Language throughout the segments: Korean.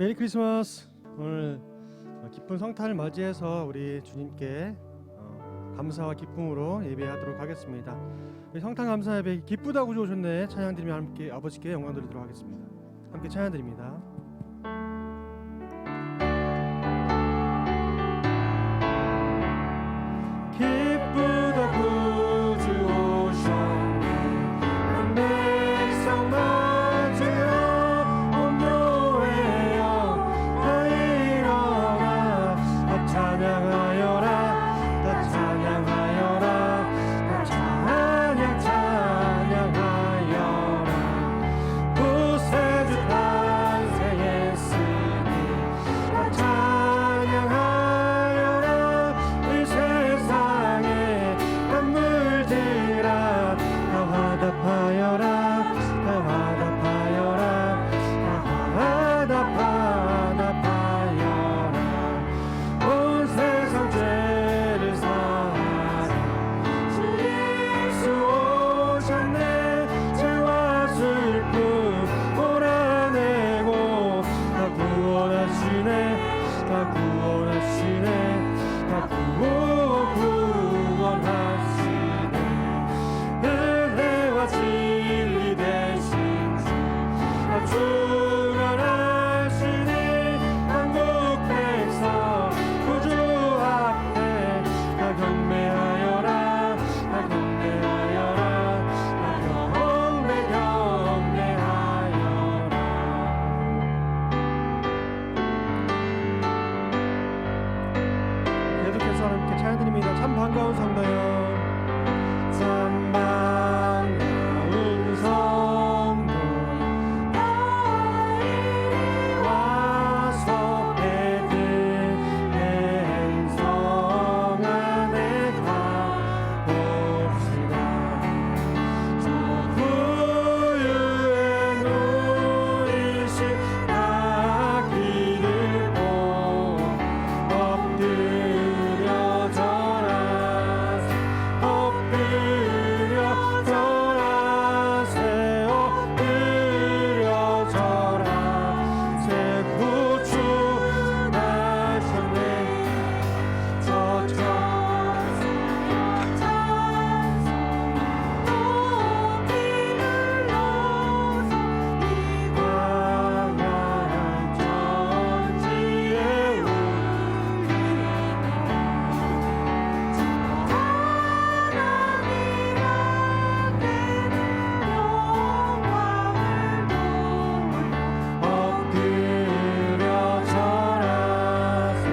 메리 크리스마스. 오늘 기쁜 성탄을 맞이해서 우리 주님께 감사와 기쁨으로 예배하도록 하겠습니다. 우리 성탄 감사 예배 기쁘다 구주 오셨네 찬양 드리며 함께 아버지께 영광 드리도록 하겠습니다. 함께 찬양 드립니다. 기쁘다 구주 오셨네 백성 맞으러 온 교회여 다 일어나 다 찬양하여라 다 찬양하여라 다 찬양하여라 구세주 탄생했으니 다 찬양하여라 이 세상에 만물들아 다 화답하여라 다 화답하여라 다 화답하여라 온 세상 죄를 사하라 주 예수 오셨네 죄와 슬픔 몰아내고 다 구원하시네 다 구원하시네 다 구원하시네 은혜와 진리 되신 주 주관하시니 한국 백성 구주 앞에 다 경배하여라 다 경배하여라 다 경배하여라. 계속해서 함께 찬양드립니다. 참 반가운 성도여 참 반가운 성도 와서 베들레헴 성 안에 가봅시다. 저 구유에 누이신 아기를 보고 엎드려 절하세 엎드려 절하세 엎드려 절하세 구주 나셨네 저저 광야한 천지에 엎드려 절하세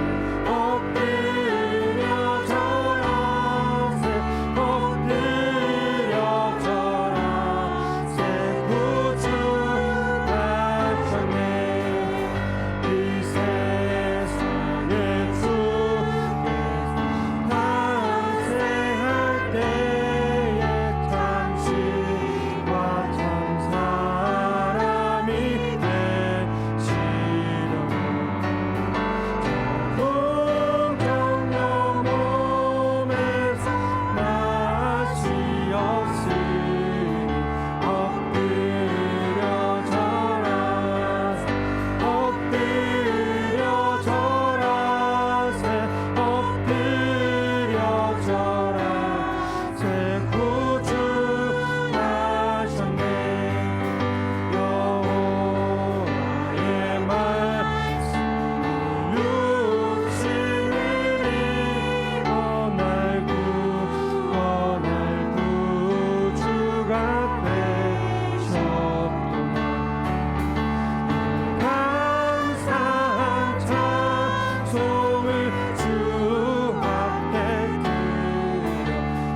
엎드려 절하세 엎드려 절하세 구주 나셨네 이 세상에 주께서 탄생할 때에 참신과 참 사람이 되시려고 공경여 몸에서 맛이 없으니 엎드려 절하세 엎드려 절하세 엎드려 절하세 구주 나셨네 여호와의 말씀 육신을 입어 날 구원할 구주가 되셨구나 감사한 찬송을 주 앞에 드려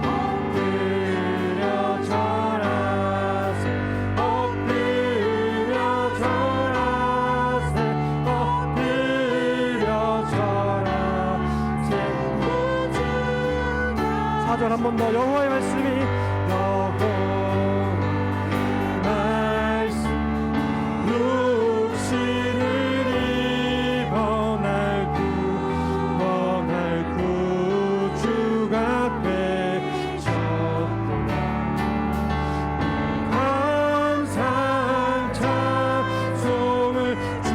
엎드려 절하세 엎드려 절하세 엎드려 절하세 구주 4절 한 번 더 여호와의 말씀이 여호와의 말씀 육신을 입어 날 구원할 구주가 되셨구나 감사한 찬송을 주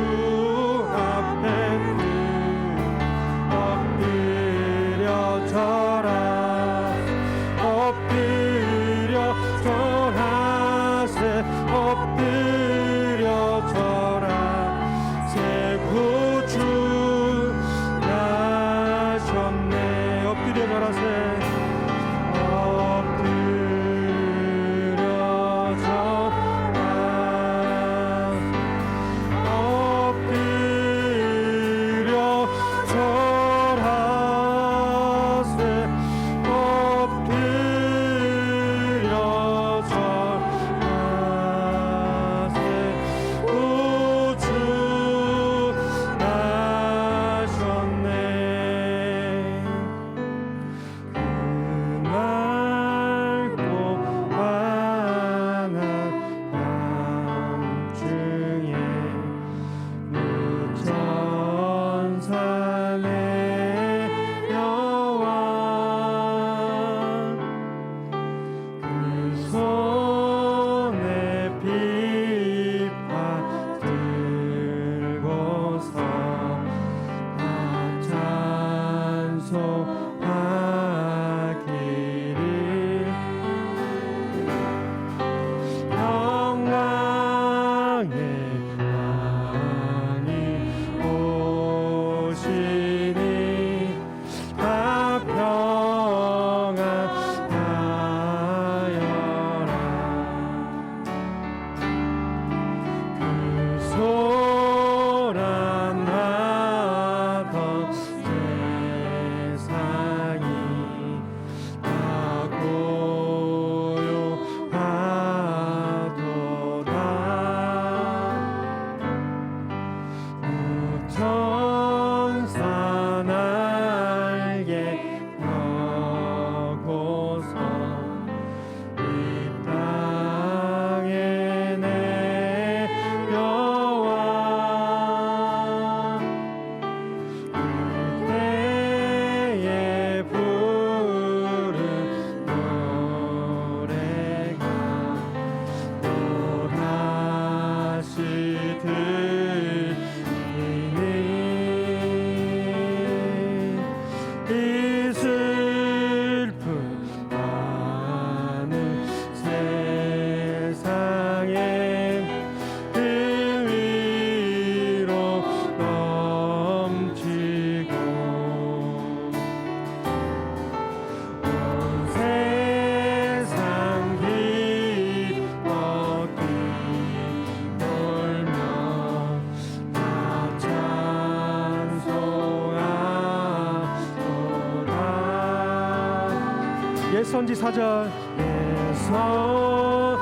옛 선지 사절 옛 선지에여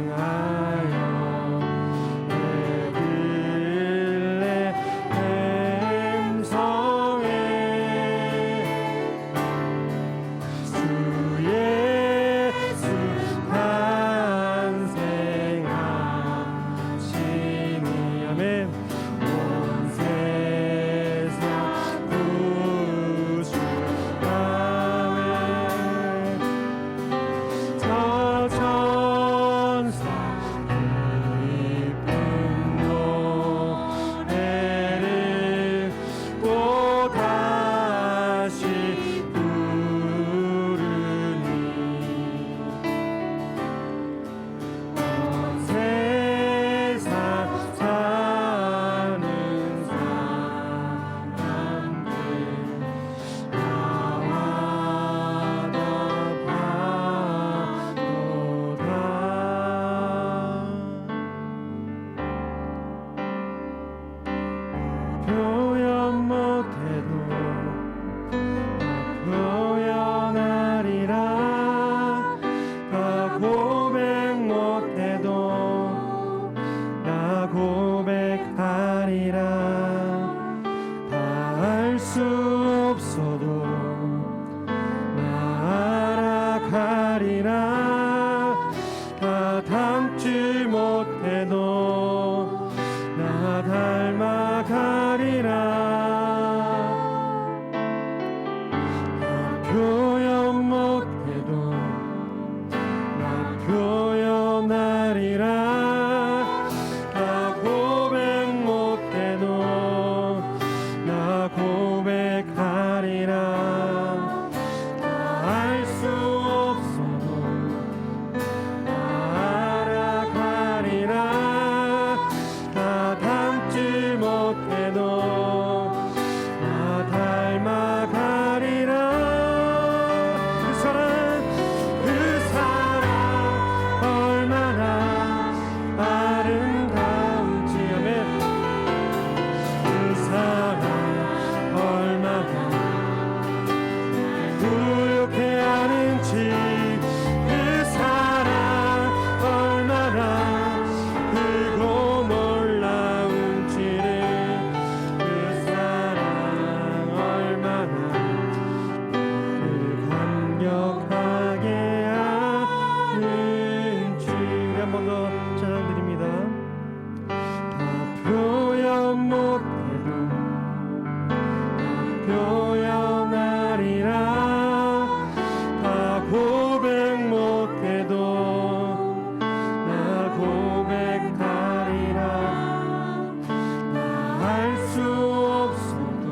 응하여 베들레헴 성에 주 예수 탄생하시니 아멘. 온 세상 구주하네. 저 천사 깊은 노래를 또 다시 부르니 온 세상 사는 사람들 나와다 봐도다. 표현 못해도 표현하리라. 다 고백 못해도 나 고백하리라. 다 알 수 없어도 나 알아가리라. 다 닮지 못해도 나 닮아가리라. 나 표현 못해도 나 표현하리라. 다 고백 못해도 나 고백하리라. 다 알 수 없어도 나 알아가리라. 다 닮지 못해도 나 닮아가리라. 그 사랑 얼마나 아름다운지 아멘. 그 사랑 얼마나 부욕해 하는지 그 사랑 얼마나 크고 놀라운지를 그 사랑 얼마나 나를 감격하게 하는지 우리 한 번 더 찬양드립니다. 다 표현 못해도 다 표현하리라. 다 고백 못해도 나 고백하리라. 나 알 수 없어도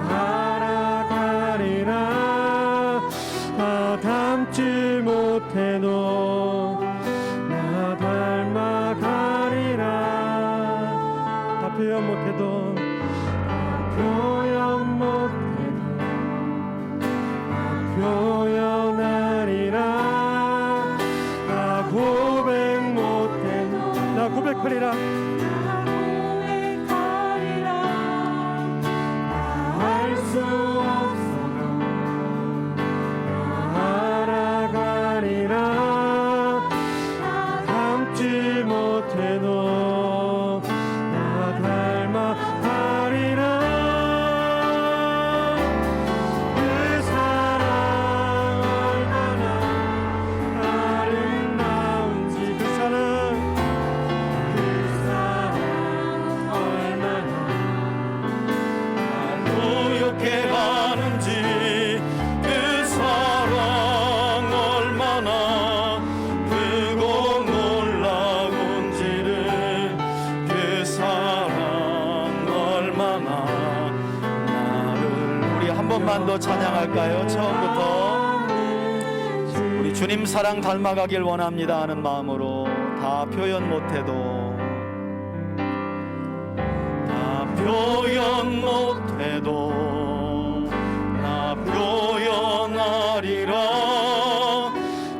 나 알아가리라. 다 닮지 못해도 나 닮아가리라. 다 표현 못해도 다 표현 못해도 나 표현하리라. 다 고백 못해도 나 고백하리라. 알 수 없어도 나 알아가리라. 닮지 못해도 나 닮아가리라. 그 사랑 얼마나 아름다운지 그 사랑 얼마나 노엽게 하는지 그 사랑 얼마나 크고 놀라운지를 그 사랑 얼마나 나를 우리 한 번만 더 찬양할까요? 처음부터 우리 주님 사랑 닮아가길 원합니다 하는 마음으로 다 표현 못해도 표현 못해도 나 표현하리라.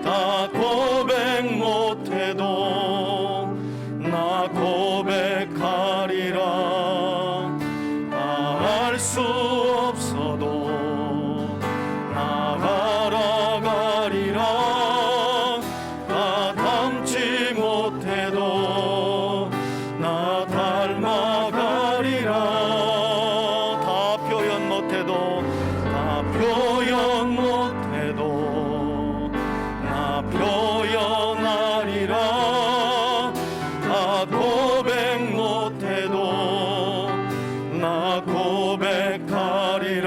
다 고백 못해도 나 고백하리라. 다 알 할 수 없어도 나가라 가리라. 나 닮지 못해도 나 닮아가리라. 다 표현 못해도 다 표현 못해도 나 표현하리라. 다 고백 못해도 나 고백하리라.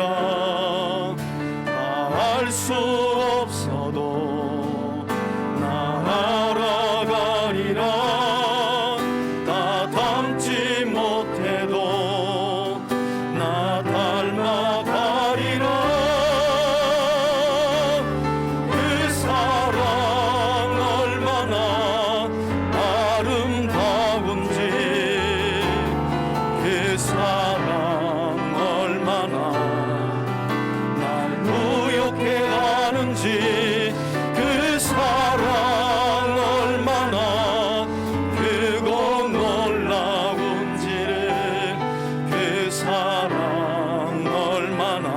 다 할 수 없어도 나 알아가리라. 나 닮지 못해도 나 닮아가리라. 그 사랑 얼마나 아름다운지, 그 사랑 얼마나 날 부욕해 가는지, 그 사랑 얼마나 크고 놀라운지를, 그 사랑 얼마나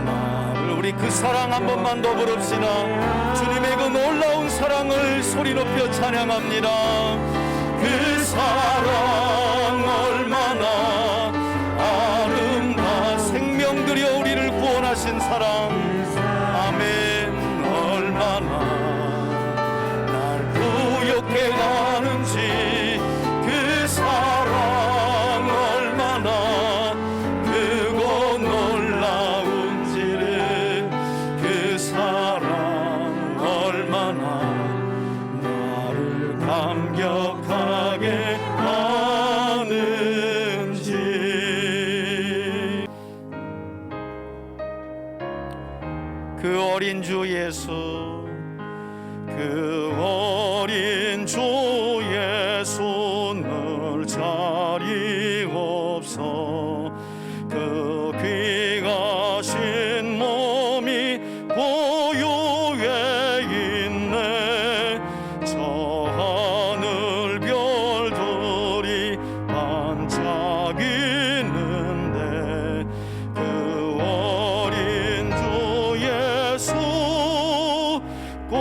나를. 우리 그 사랑 한 번만 더 부릅시다. 주님의 그 놀라운 사랑을 소리 높여 찬양합니다. 그 사랑 얼마나 아름다. 생명 들여 우리를 구원하신 사랑. 아멘. 얼마나 날 부욕해 가는지, 그 사랑 얼마나 크고 놀라운지를, 그 사랑 얼마나 나를 감격하게 하는지. 그 어린 주 예수, 그 어린 주 예수 늘 자리 없어. 그 귀하신 몸이 고요에 있네. 저 하늘 별들이 반짝이는데, 그 어린 주 예수 골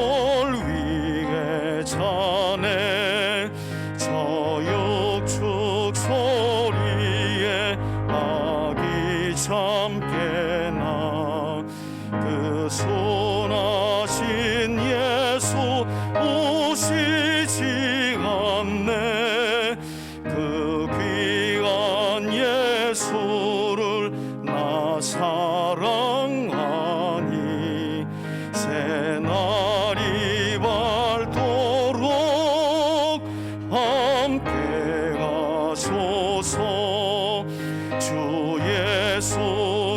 위에 자네. 저 육축 소리에 아기 참깨나. 그 순하신 예수 오시지 않네. 그 귀한 예수를 나 사랑하니 새날이 밝도록 함께 가소서. 주 예수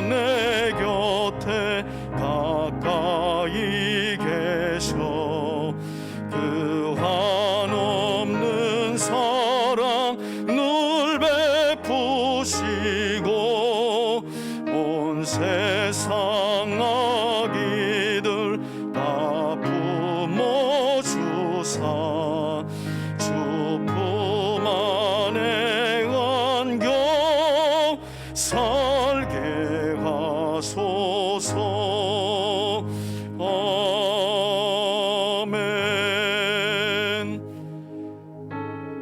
내 곁에 가까이 계셔. 그 한없는 사랑 늘 베푸시고, 온 세상 아기들 다 품어주사. 주 품 안에 안겨 살게 하소서. 아멘.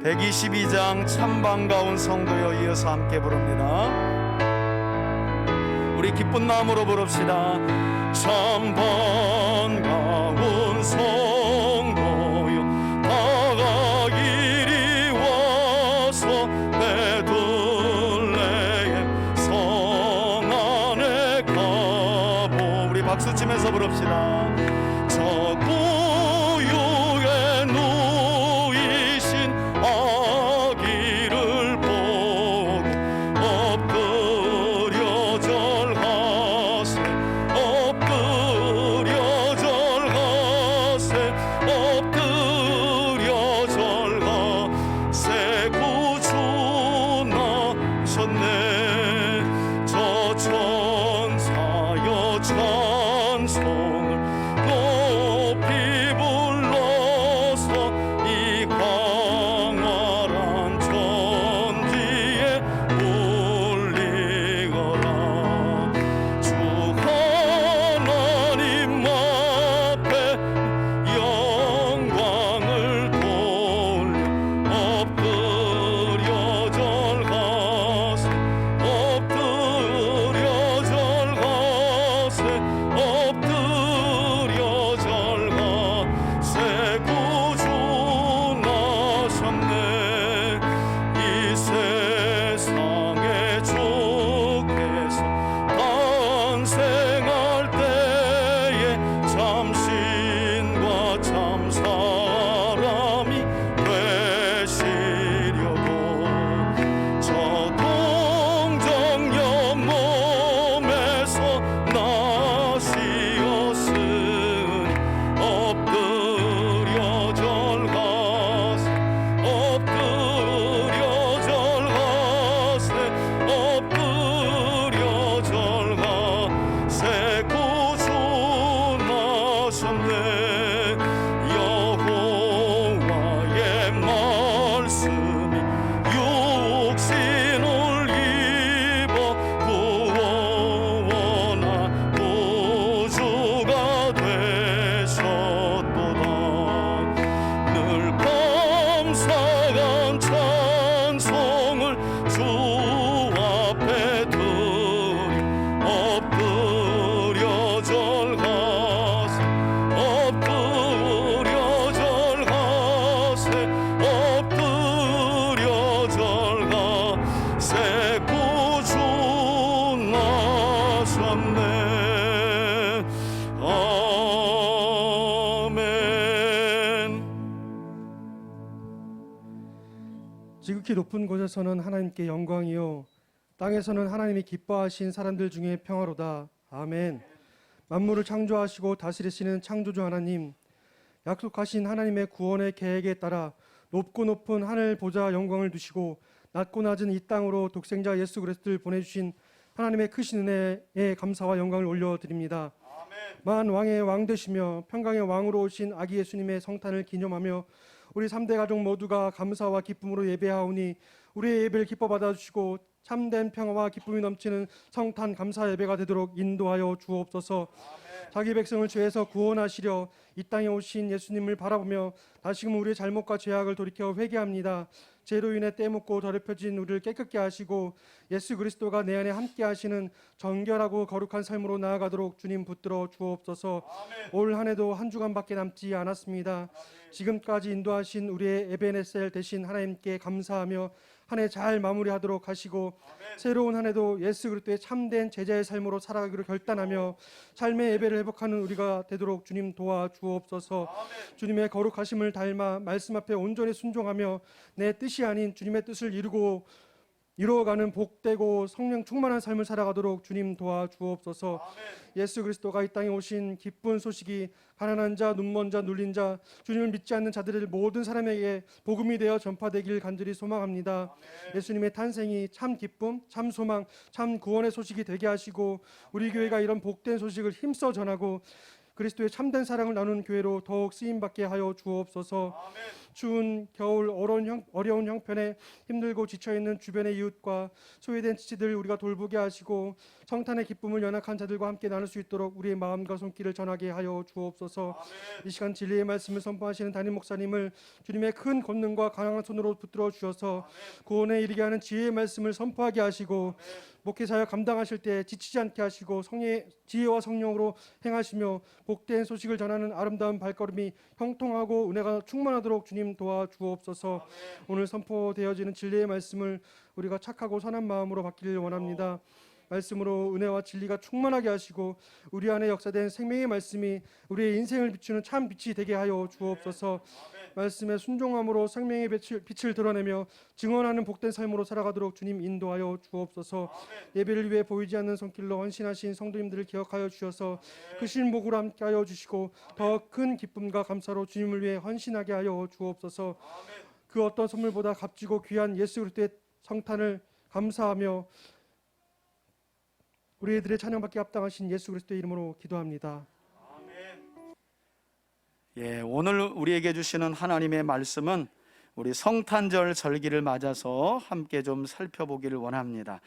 122장 참 반가운 성도여 이어서 함께 부릅니다. 우리 기쁜 마음으로 부릅시다. 참 반가운 성도여 다가 이리 와서 베들레헴 성 안에 가보. 우리 박수 치면서 부릅시다. 저 고요에 누이신 아기를 보고 엎드려 절하세. 엎드려 절하세. 엎드려 절하세. 구주 나셨네. 저 천사여 찬송을 높이 불러서 이 광활한 천지에 울리거라. 지극히 높은 곳에서는 하나님께 영광이요 땅에서는 하나님이 기뻐하신 사람들 중에 평화로다. 아멘. 만물을 창조하시고 다스리시는 창조주 하나님, 약속하신 하나님의 구원의 계획에 따라 높고 높은 하늘 보좌 영광을 두시고 낮고 낮은 이 땅으로 독생자 예수 그리스도를 보내주신 하나님의 크신 은혜에 감사와 영광을 올려드립니다. 만 왕의 왕 되시며 평강의 왕으로 오신 아기 예수님의 성탄을 기념하며 우리 3대 가족 모두가 감사와 기쁨으로 예배하오니 우리의 예배를 기뻐 받아주시고 참된 평화와 기쁨이 넘치는 성탄 감사 예배가 되도록 인도하여 주옵소서. 자기 백성을 죄에서 구원하시려 이 땅에 오신 예수님을 바라보며 다시금 우리의 잘못과 죄악을 돌이켜 회개합니다. 죄로 인해 때묻고 더럽혀진 우리를 깨끗게 하시고 예수 그리스도가 내 안에 함께 하시는 정결하고 거룩한 삶으로 나아가도록 주님 붙들어 주옵소서. 올 한 해도 한 주간밖에 남지 않았습니다. 지금까지 인도하신 우리의 에베네셀 되신 하나님께 감사하며 한 해 잘 마무리하도록 하시고 새로운 한 해도 예수 그리스도의 참된 제자의 삶으로 살아가기로 결단하며 삶의 예배를 회복하는 우리가 되도록 주님 도와주옵소서. 주님의 거룩하심을 닮아 말씀 앞에 온전히 순종하며 내 뜻이 아닌 주님의 뜻을 이루어가는 복되고 성령 충만한 삶을 살아가도록 주님 도와주옵소서. 예수 그리스도가 이 땅에 오신 기쁜 소식이 가난한 자, 눈먼 자, 눌린 자, 주님을 믿지 않는 자들의 모든 사람에게 복음이 되어 전파되길 간절히 소망합니다. 예수님의 탄생이 참 기쁨, 참 소망, 참 구원의 소식이 되게 하시고 우리 교회가 이런 복된 소식을 힘써 전하고 그리스도의 참된 사랑을 나누는 교회로 더욱 쓰임받게 하여 주옵소서. 추운 겨울 어려운 형편에 힘들고 지쳐있는 주변의 이웃과 소외된 지체들 우리가 돌보게 하시고 성탄의 기쁨을 연약한 자들과 함께 나눌 수 있도록 우리의 마음과 손길을 전하게 하여 주옵소서. 이 시간 진리의 말씀을 선포하시는 담임 목사님을 주님의 큰 권능과 강한 손으로 붙들어 주셔서 구원에 이르게 하는 지혜의 말씀을 선포하게 하시고 목회 사역 감당하실 때 지치지 않게 하시고 지혜와 성령으로 행하시며 복된 소식을 전하는 아름다운 발걸음이 형통하고 은혜가 충만하도록 주님 도와주옵소서. 오늘 선포되어지는 진리의 말씀을 우리가 착하고 선한 마음으로 받기를 원합니다. 말씀으로 은혜와 진리가 충만하게 하시고 우리 안에 역사된 생명의 말씀이 우리의 인생을 비추는 참 빛이 되게 하여 주옵소서. 말씀에 순종함으로 생명의 빛을 드러내며 증언하는 복된 삶으로 살아가도록 주님 인도하여 주옵소서. 예배를 위해 보이지 않는 손길로 헌신하신 성도님들을 기억하여 주셔서 그 신복으로 함께하여 주시고 더 큰 기쁨과 감사로 주님을 위해 헌신하게 하여 주옵소서. 그 어떤 선물보다 값지고 귀한 예수 그리스도의 성탄을 감사하며 우리들의 찬양받기 합당하신 예수 그리스도의 이름으로 기도합니다. 예, 오늘 우리에게 주시는 하나님의 말씀은 우리 성탄절 절기를 맞아서 함께 좀 살펴보기를 원합니다.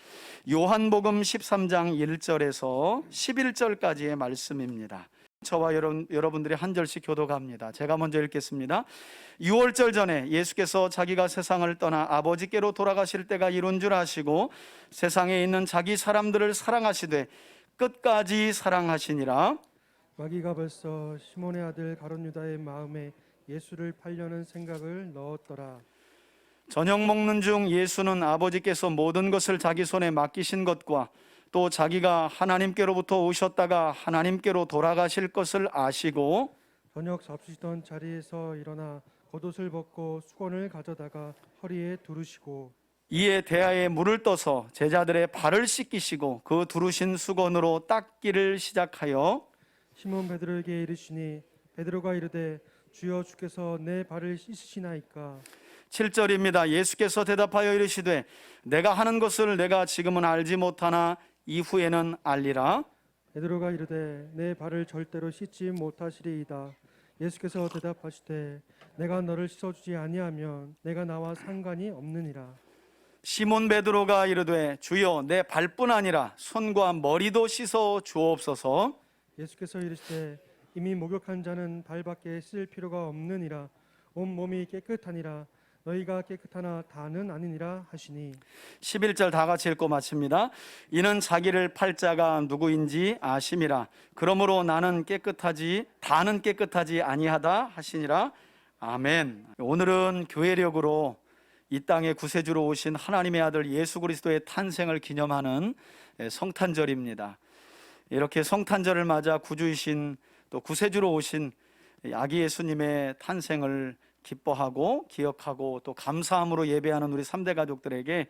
요한복음 13장 1절에서 11절까지의 말씀입니다. 저와 여러분들이 한 절씩 교독합니다. 제가 먼저 읽겠습니다. 6월절 전에 예수께서 자기가 세상을 떠나 아버지께로 돌아가실 때가 이룬 줄 아시고 세상에 있는 자기 사람들을 사랑하시되 끝까지 사랑하시니라. 마귀가 벌써 시몬의 아들 가룟 유다의 마음에 예수를 팔려는 생각을 넣었더라. 저녁 먹는 중 예수는 아버지께서 모든 것을 자기 손에 맡기신 것과 또 자기가 하나님께로부터 오셨다가 하나님께로 돌아가실 것을 아시고 저녁 잡수시던 자리에서 일어나 겉옷을 벗고 수건을 가져다가 허리에 두르시고 이에 대야에 물을 떠서 제자들의 발을 씻기시고 그 두르신 수건으로 닦기를 시작하여 시몬 베드로에게 이르시니 베드로가 이르되 주여 주께서 내 발을 씻으시나이까. 7절입니다. 예수께서 대답하여 이르시되 내가 하는 것을 내가 지금은 알지 못하나 이후에는 알리라. 베드로가 이르되 내 발을 절대로 씻지 못하시리이다. 예수께서 대답하시되 내가 너를 씻어주지 아니하면 내가 나와 상관이 없느니라. 시몬 베드로가 이르되 주여 내 발뿐 아니라 손과 머리도 씻어 주옵소서. 예수께서 이르시되 이미 목욕한 자는 발밖에 씻을 필요가 없느니라. 온 몸이 깨끗하니라. 너희가 깨끗하나 다는 아니니라 하시니. 11절 다 같이 읽고 마칩니다. 이는 자기를 팔 자가 누구인지 아심이라. 그러므로 다는 깨끗하지 아니하다 하시니라. 아멘. 오늘은 교회력으로 이 땅에 구세주로 오신 하나님의 아들 예수 그리스도의 탄생을 기념하는 성탄절입니다. 이렇게 성탄절을 맞아 구주이신 또 구세주로 오신 아기 예수님의 탄생을 기뻐하고 기억하고 또 감사함으로 예배하는 우리 3대 가족들에게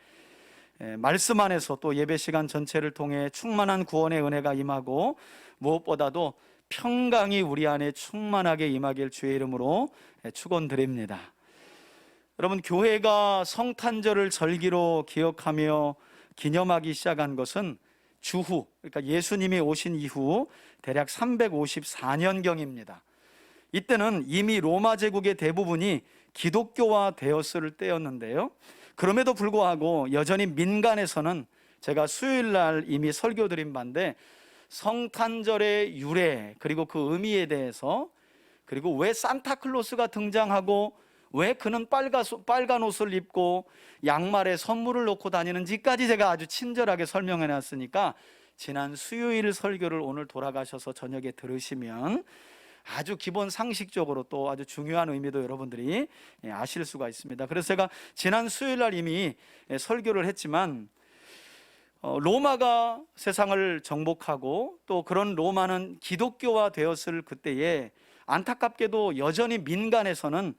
말씀 안에서 또 예배 시간 전체를 통해 충만한 구원의 은혜가 임하고 무엇보다도 평강이 우리 안에 충만하게 임하길 주의 이름으로 축원드립니다. 여러분, 교회가 성탄절을 절기로 기억하며 기념하기 시작한 것은 주후, 그러니까 예수님이 오신 이후 대략 354년경입니다. 이때는 이미 로마 제국의 대부분이 기독교화 되었을 때였는데요. 그럼에도 불구하고 여전히 민간에서는 제가 수요일 날 이미 설교드린 바인데 성탄절의 유래 그리고 그 의미에 대해서, 그리고 왜 산타클로스가 등장하고 왜 그는 빨간 옷을 입고 양말에 선물을 놓고 다니는지까지 제가 아주 친절하게 설명해 놨으니까 지난 수요일 설교를 오늘 돌아가셔서 저녁에 들으시면 아주 기본 상식적으로 또 아주 중요한 의미도 여러분들이 아실 수가 있습니다. 그래서 제가 지난 수요일 날 이미 설교를 했지만 로마가 세상을 정복하고 또 그런 로마는 기독교화 되었을 그때에 안타깝게도 여전히 민간에서는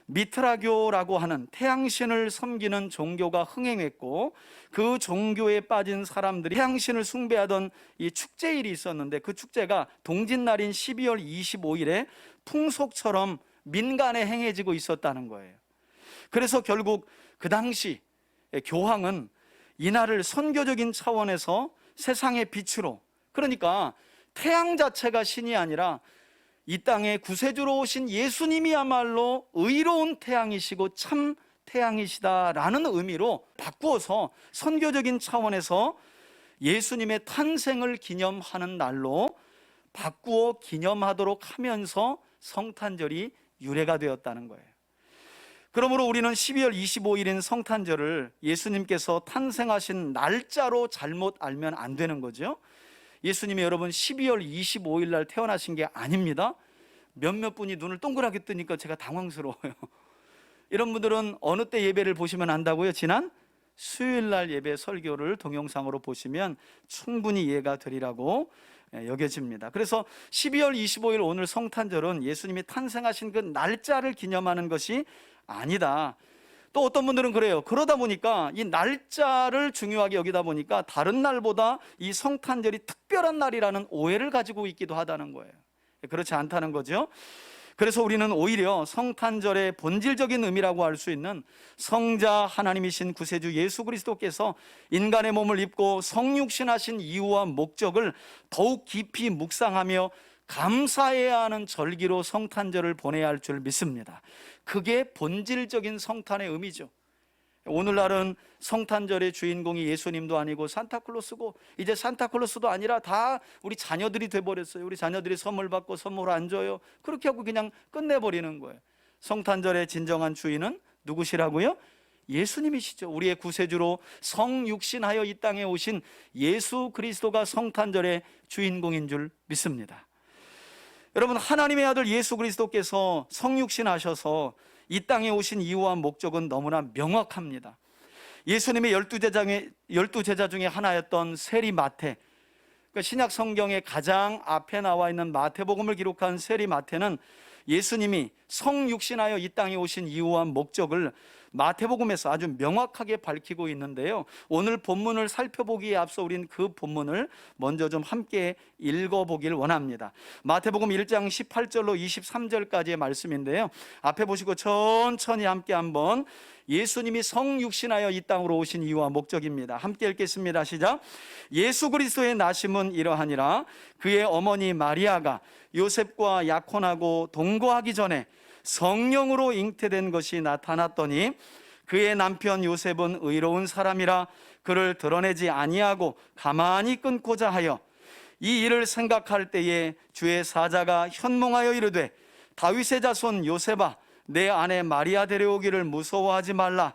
미트라교라고 하는 태양신을 섬기는 종교가 흥행했고 그 종교에 빠진 사람들이 태양신을 숭배하던 이 축제일이 있었는데 그 축제가 동짓날인 12월 25일에 풍속처럼 민간에 행해지고 있었다는 거예요. 그래서 결국 그 당시 교황은 이날을 선교적인 차원에서 세상의 빛으로, 그러니까 태양 자체가 신이 아니라 이 땅에 구세주로 오신 예수님이야말로 의로운 태양이시고 참 태양이시다라는 의미로 바꾸어서 선교적인 차원에서 예수님의 탄생을 기념하는 날로 바꾸어 기념하도록 하면서 성탄절이 유래가 되었다는 거예요. 그러므로 우리는 12월 25일인 성탄절을 예수님께서 탄생하신 날짜로 잘못 알면 안 되는 거죠. 예수님이 여러분 12월 25일 날 태어나신 게 아닙니다. 몇몇 분이 눈을 동그랗게 뜨니까 제가 당황스러워요. 이런 분들은 어느 때 예배를 보시면 안다고요? 지난 수요일 날 예배 설교를 동영상으로 보시면 충분히 이해가 되리라고 여겨집니다. 그래서 12월 25일 오늘 성탄절은 예수님이 탄생하신 그 날짜를 기념하는 것이 아니다. 또 어떤 분들은 그래요. 그러다 보니까 이 날짜를 중요하게 여기다 보니까 다른 날보다 이 성탄절이 특별한 날이라는 오해를 가지고 있기도 하다는 거예요. 그렇지 않다는 거죠. 그래서 우리는 오히려 성탄절의 본질적인 의미라고 할 수 있는 성자 하나님이신 구세주 예수 그리스도께서 인간의 몸을 입고 성육신하신 이유와 목적을 더욱 깊이 묵상하며 감사해야 하는 절기로 성탄절을 보내야 할 줄 믿습니다. 그게 본질적인 성탄의 의미죠. 오늘날은 성탄절의 주인공이 예수님도 아니고 산타클로스고, 이제 산타클로스도 아니라 다 우리 자녀들이 돼버렸어요. 우리 자녀들이 선물 받고 선물 안 줘요. 그렇게 하고 그냥 끝내버리는 거예요. 성탄절의 진정한 주인은 누구시라고요? 예수님이시죠. 우리의 구세주로 성육신하여 이 땅에 오신 예수 그리스도가 성탄절의 주인공인 줄 믿습니다. 여러분, 하나님의 아들 예수 그리스도께서 성육신하셔서 이 땅에 오신 이유와 목적은 너무나 명확합니다. 예수님의 12제자 중에 하나였던 세리 마태, 그러니까 신약 성경의 가장 앞에 나와 있는 마태복음을 기록한 세리 마태는 예수님이 성육신하여 이 땅에 오신 이유와 목적을 마태복음에서 아주 명확하게 밝히고 있는데요. 오늘 본문을 살펴보기에 앞서 우린 그 본문을 먼저 좀 함께 읽어보길 원합니다. 마태복음 1장 18절로 23절까지의 말씀인데요. 앞에 보시고 천천히 함께 한번 예수님이 성육신하여 이 땅으로 오신 이유와 목적입니다. 함께 읽겠습니다. 시작. 예수 그리스도의 나심은 이러하니라. 그의 어머니 마리아가 요셉과 약혼하고 동거하기 전에 성령으로 잉태된 것이 나타났더니 그의 남편 요셉은 의로운 사람이라 그를 드러내지 아니하고 가만히 끊고자 하여 이 일을 생각할 때에 주의 사자가 현몽하여 이르되 다윗의 자손 요셉아 내 아내 마리아 데려오기를 무서워하지 말라.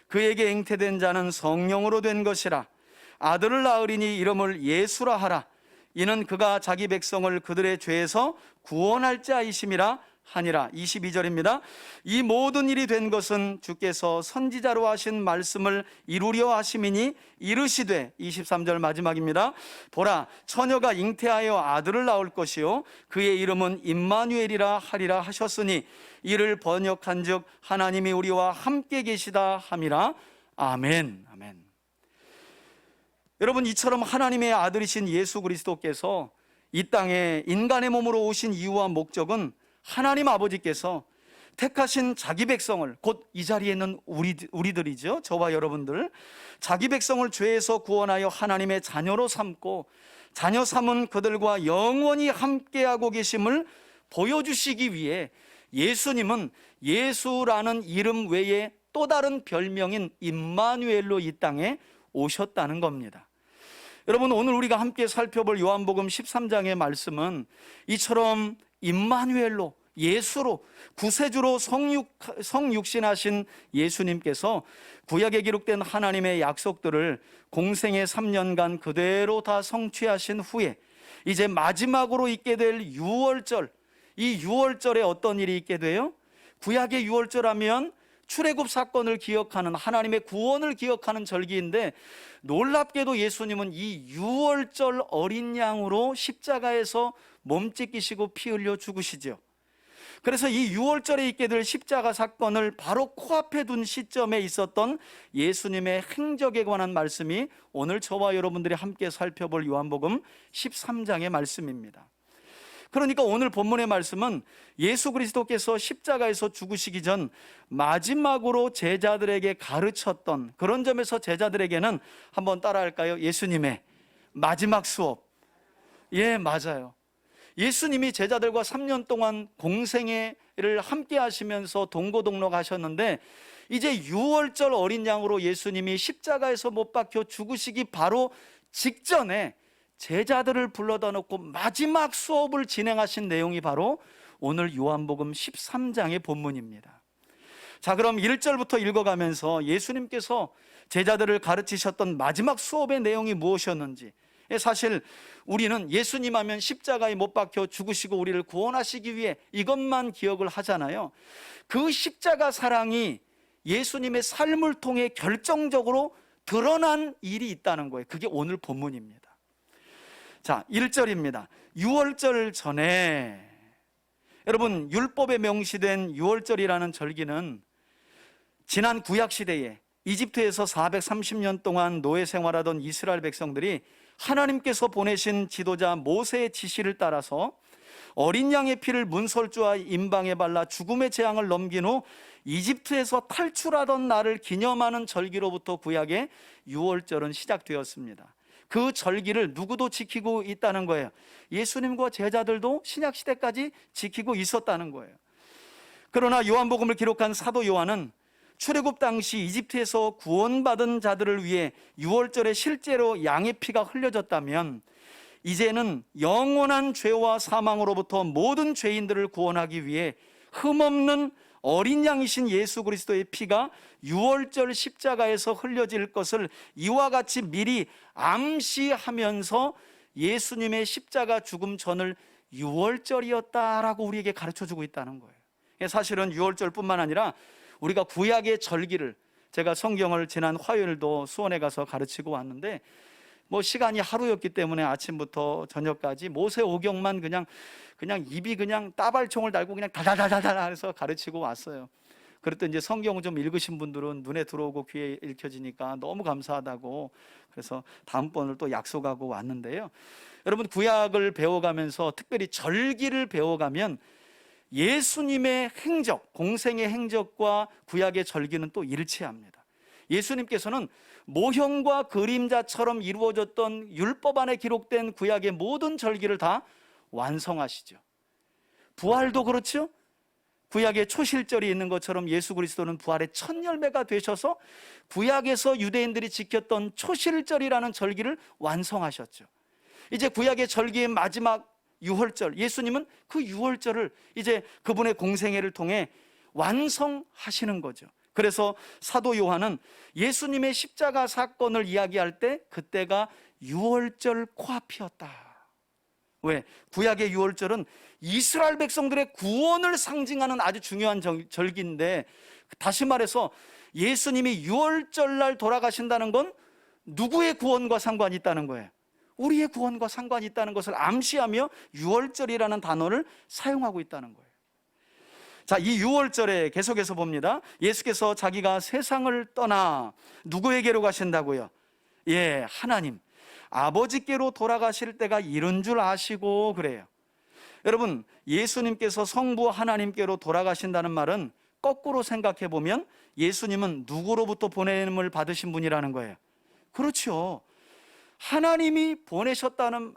그에게 잉태된 자는 성령으로 된 것이라. 아들을 낳으리니 이름을 예수라 하라. 이는 그가 자기 백성을 그들의 죄에서 구원할 자이심이라 하니라. 22절입니다. 이 모든 일이 된 것은 주께서 선지자로 하신 말씀을 이루려 하심이니 이르시되, 23절 마지막입니다. 보라, 처녀가 잉태하여 아들을 낳을 것이요 그의 이름은 임마누엘이라 하리라 하셨으니 이를 번역한즉 하나님이 우리와 함께 계시다 함이라. 아멘. 아멘. 여러분, 이처럼 하나님의 아들이신 예수 그리스도께서 이 땅에 인간의 몸으로 오신 이유와 목적은 하나님 아버지께서 택하신 자기 백성을, 곧 이 자리에 있는 우리들이죠, 저와 여러분들, 자기 백성을 죄에서 구원하여 하나님의 자녀로 삼고 자녀 삼은 그들과 영원히 함께하고 계심을 보여주시기 위해 예수님은 예수라는 이름 외에 또 다른 별명인 임마누엘로 이 땅에 오셨다는 겁니다. 여러분, 오늘 우리가 함께 살펴볼 요한복음 13장의 말씀은 이처럼 임마누엘로, 예수로, 구세주로 성육신하신 예수님께서 구약에 기록된 하나님의 약속들을 공생의 3년간 그대로 다 성취하신 후에 이제 마지막으로 있게 될 유월절, 이 유월절에 어떤 일이 있게 돼요? 구약의 유월절 하면 출애굽 사건을 기억하는, 하나님의 구원을 기억하는 절기인데, 놀랍게도 예수님은 이 유월절 어린 양으로 십자가에서 몸 찢기시고 피 흘려 죽으시죠. 그래서 이 유월절에 있게 될 십자가 사건을 바로 코앞에 둔 시점에 있었던 예수님의 행적에 관한 말씀이 오늘 저와 여러분들이 함께 살펴볼 요한복음 13장의 말씀입니다. 그러니까 오늘 본문의 말씀은 예수 그리스도께서 십자가에서 죽으시기 전 마지막으로 제자들에게 가르쳤던, 그런 점에서 제자들에게는, 한번 따라할까요? 예수님의 마지막 수업. 예, 맞아요. 예수님이 제자들과 3년 동안 공생애를 함께 하시면서 동고동록 하셨는데, 이제 유월절 어린 양으로 예수님이 십자가에서 못 박혀 죽으시기 바로 직전에 제자들을 불러다 놓고 마지막 수업을 진행하신 내용이 바로 오늘 요한복음 13장의 본문입니다. 자, 그럼 1절부터 읽어가면서 예수님께서 제자들을 가르치셨던 마지막 수업의 내용이 무엇이었는지, 사실 우리는 예수님 하면 십자가에 못 박혀 죽으시고 우리를 구원하시기 위해 이것만 기억을 하잖아요. 그 십자가 사랑이 예수님의 삶을 통해 결정적으로 드러난 일이 있다는 거예요. 그게 오늘 본문입니다. 자, 1절입니다. 유월절 전에, 여러분, 율법에 명시된 유월절이라는 절기는 지난 구약 시대에 이집트에서 430년 동안 노예 생활하던 이스라엘 백성들이 하나님께서 보내신 지도자 모세의 지시를 따라서 어린 양의 피를 문설주와 임방에 발라 죽음의 재앙을 넘긴 후 이집트에서 탈출하던 날을 기념하는 절기로부터 구약의 유월절은 시작되었습니다. 그 절기를 누구도 지키고 있다는 거예요. 예수님과 제자들도 신약시대까지 지키고 있었다는 거예요. 그러나 요한복음을 기록한 사도 요한은 출애굽 당시 이집트에서 구원받은 자들을 위해 유월절에 실제로 양의 피가 흘려졌다면, 이제는 영원한 죄와 사망으로부터 모든 죄인들을 구원하기 위해 흠없는 어린 양이신 예수 그리스도의 피가 유월절 십자가에서 흘려질 것을 이와 같이 미리 암시하면서 예수님의 십자가 죽음 전을 유월절이었다라고 우리에게 가르쳐주고 있다는 거예요. 사실은 유월절뿐만 아니라 우리가 구약의 절기를, 제가 성경을 지난 화요일도 수원에 가서 가르치고 왔는데, 시간이 하루였기 때문에 아침부터 저녁까지 모세오경만 그냥 입이 그냥 따발총을 달고 그냥 다다다다다 해서 가르치고 왔어요. 그랬더니 이제 성경 좀 읽으신 분들은 눈에 들어오고 귀에 읽혀지니까 너무 감사하다고, 그래서 다음번을 또 약속하고 왔는데요. 여러분, 구약을 배워가면서 특별히 절기를 배워가면 예수님의 행적, 공생의 행적과 구약의 절기는 또 일치합니다. 예수님께서는 모형과 그림자처럼 이루어졌던 율법 안에 기록된 구약의 모든 절기를 다 완성하시죠. 부활도 그렇죠. 구약에 초실절이 있는 것처럼 예수 그리스도는 부활의 첫 열매가 되셔서 구약에서 유대인들이 지켰던 초실절이라는 절기를 완성하셨죠. 이제 구약의 절기의 마지막 유월절, 예수님은 그 유월절을 이제 그분의 공생애를 통해 완성하시는 거죠. 그래서 사도 요한은 예수님의 십자가 사건을 이야기할 때 그때가 유월절 코앞이었다. 왜? 구약의 유월절은 이스라엘 백성들의 구원을 상징하는 아주 중요한 절기인데, 다시 말해서 예수님이 유월절날 돌아가신다는 건 누구의 구원과 상관이 있다는 거예요? 우리의 구원과 상관이 있다는 것을 암시하며 유월절이라는 단어를 사용하고 있다는 거예요. 자, 이 유월절에 계속해서 봅니다. 예수께서 자기가 세상을 떠나 누구에게로 가신다고요? 예, 하나님 아버지께로 돌아가실 때가 이른 줄 아시고 그래요. 여러분, 예수님께서 성부 하나님께로 돌아가신다는 말은 거꾸로 생각해 보면 예수님은 누구로부터 보냄을 받으신 분이라는 거예요. 그렇죠. 하나님이 보내셨다는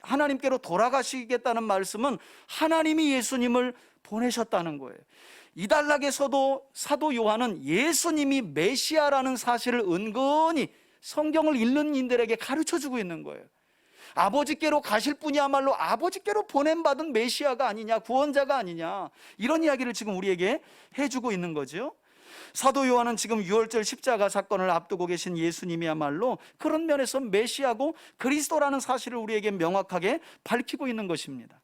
하나님께로 돌아가시겠다는 말씀은 하나님이 예수님을 보내셨다는 거예요. 이단락에서도 사도 요한은 예수님이 메시아라는 사실을 은근히 성경을 읽는 이들에게 가르쳐주고 있는 거예요. 아버지께로 가실 분이야말로 아버지께로 보냄받은 메시아가 아니냐, 구원자가 아니냐, 이런 이야기를 지금 우리에게 해주고 있는 거죠. 사도 요한은 지금 유월절 십자가 사건을 앞두고 계신 예수님이야말로 그런 면에서 메시아고 그리스도라는 사실을 우리에게 명확하게 밝히고 있는 것입니다.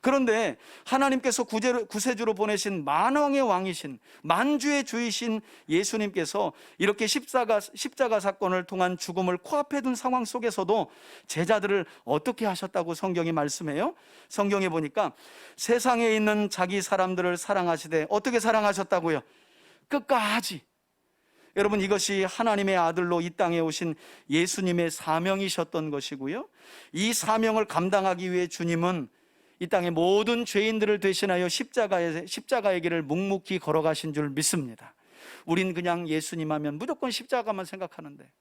그런데 하나님께서 구세주로 보내신 만왕의 왕이신 만주의 주이신 예수님께서 이렇게 십자가 사건을 통한 죽음을 코앞에 둔 상황 속에서도 제자들을 어떻게 하셨다고 성경이 말씀해요? 성경에 보니까 세상에 있는 자기 사람들을 사랑하시되 어떻게 사랑하셨다고요? 끝까지. 여러분, 이것이 하나님의 아들로 이 땅에 오신 예수님의 사명이셨던 것이고요, 이 사명을 감당하기 위해 주님은 이 땅의 모든 죄인들을 대신하여 십자가의 길을 묵묵히 걸어가신 줄 믿습니다. 우린 그냥 예수님 하면 무조건 십자가만 생각하는데,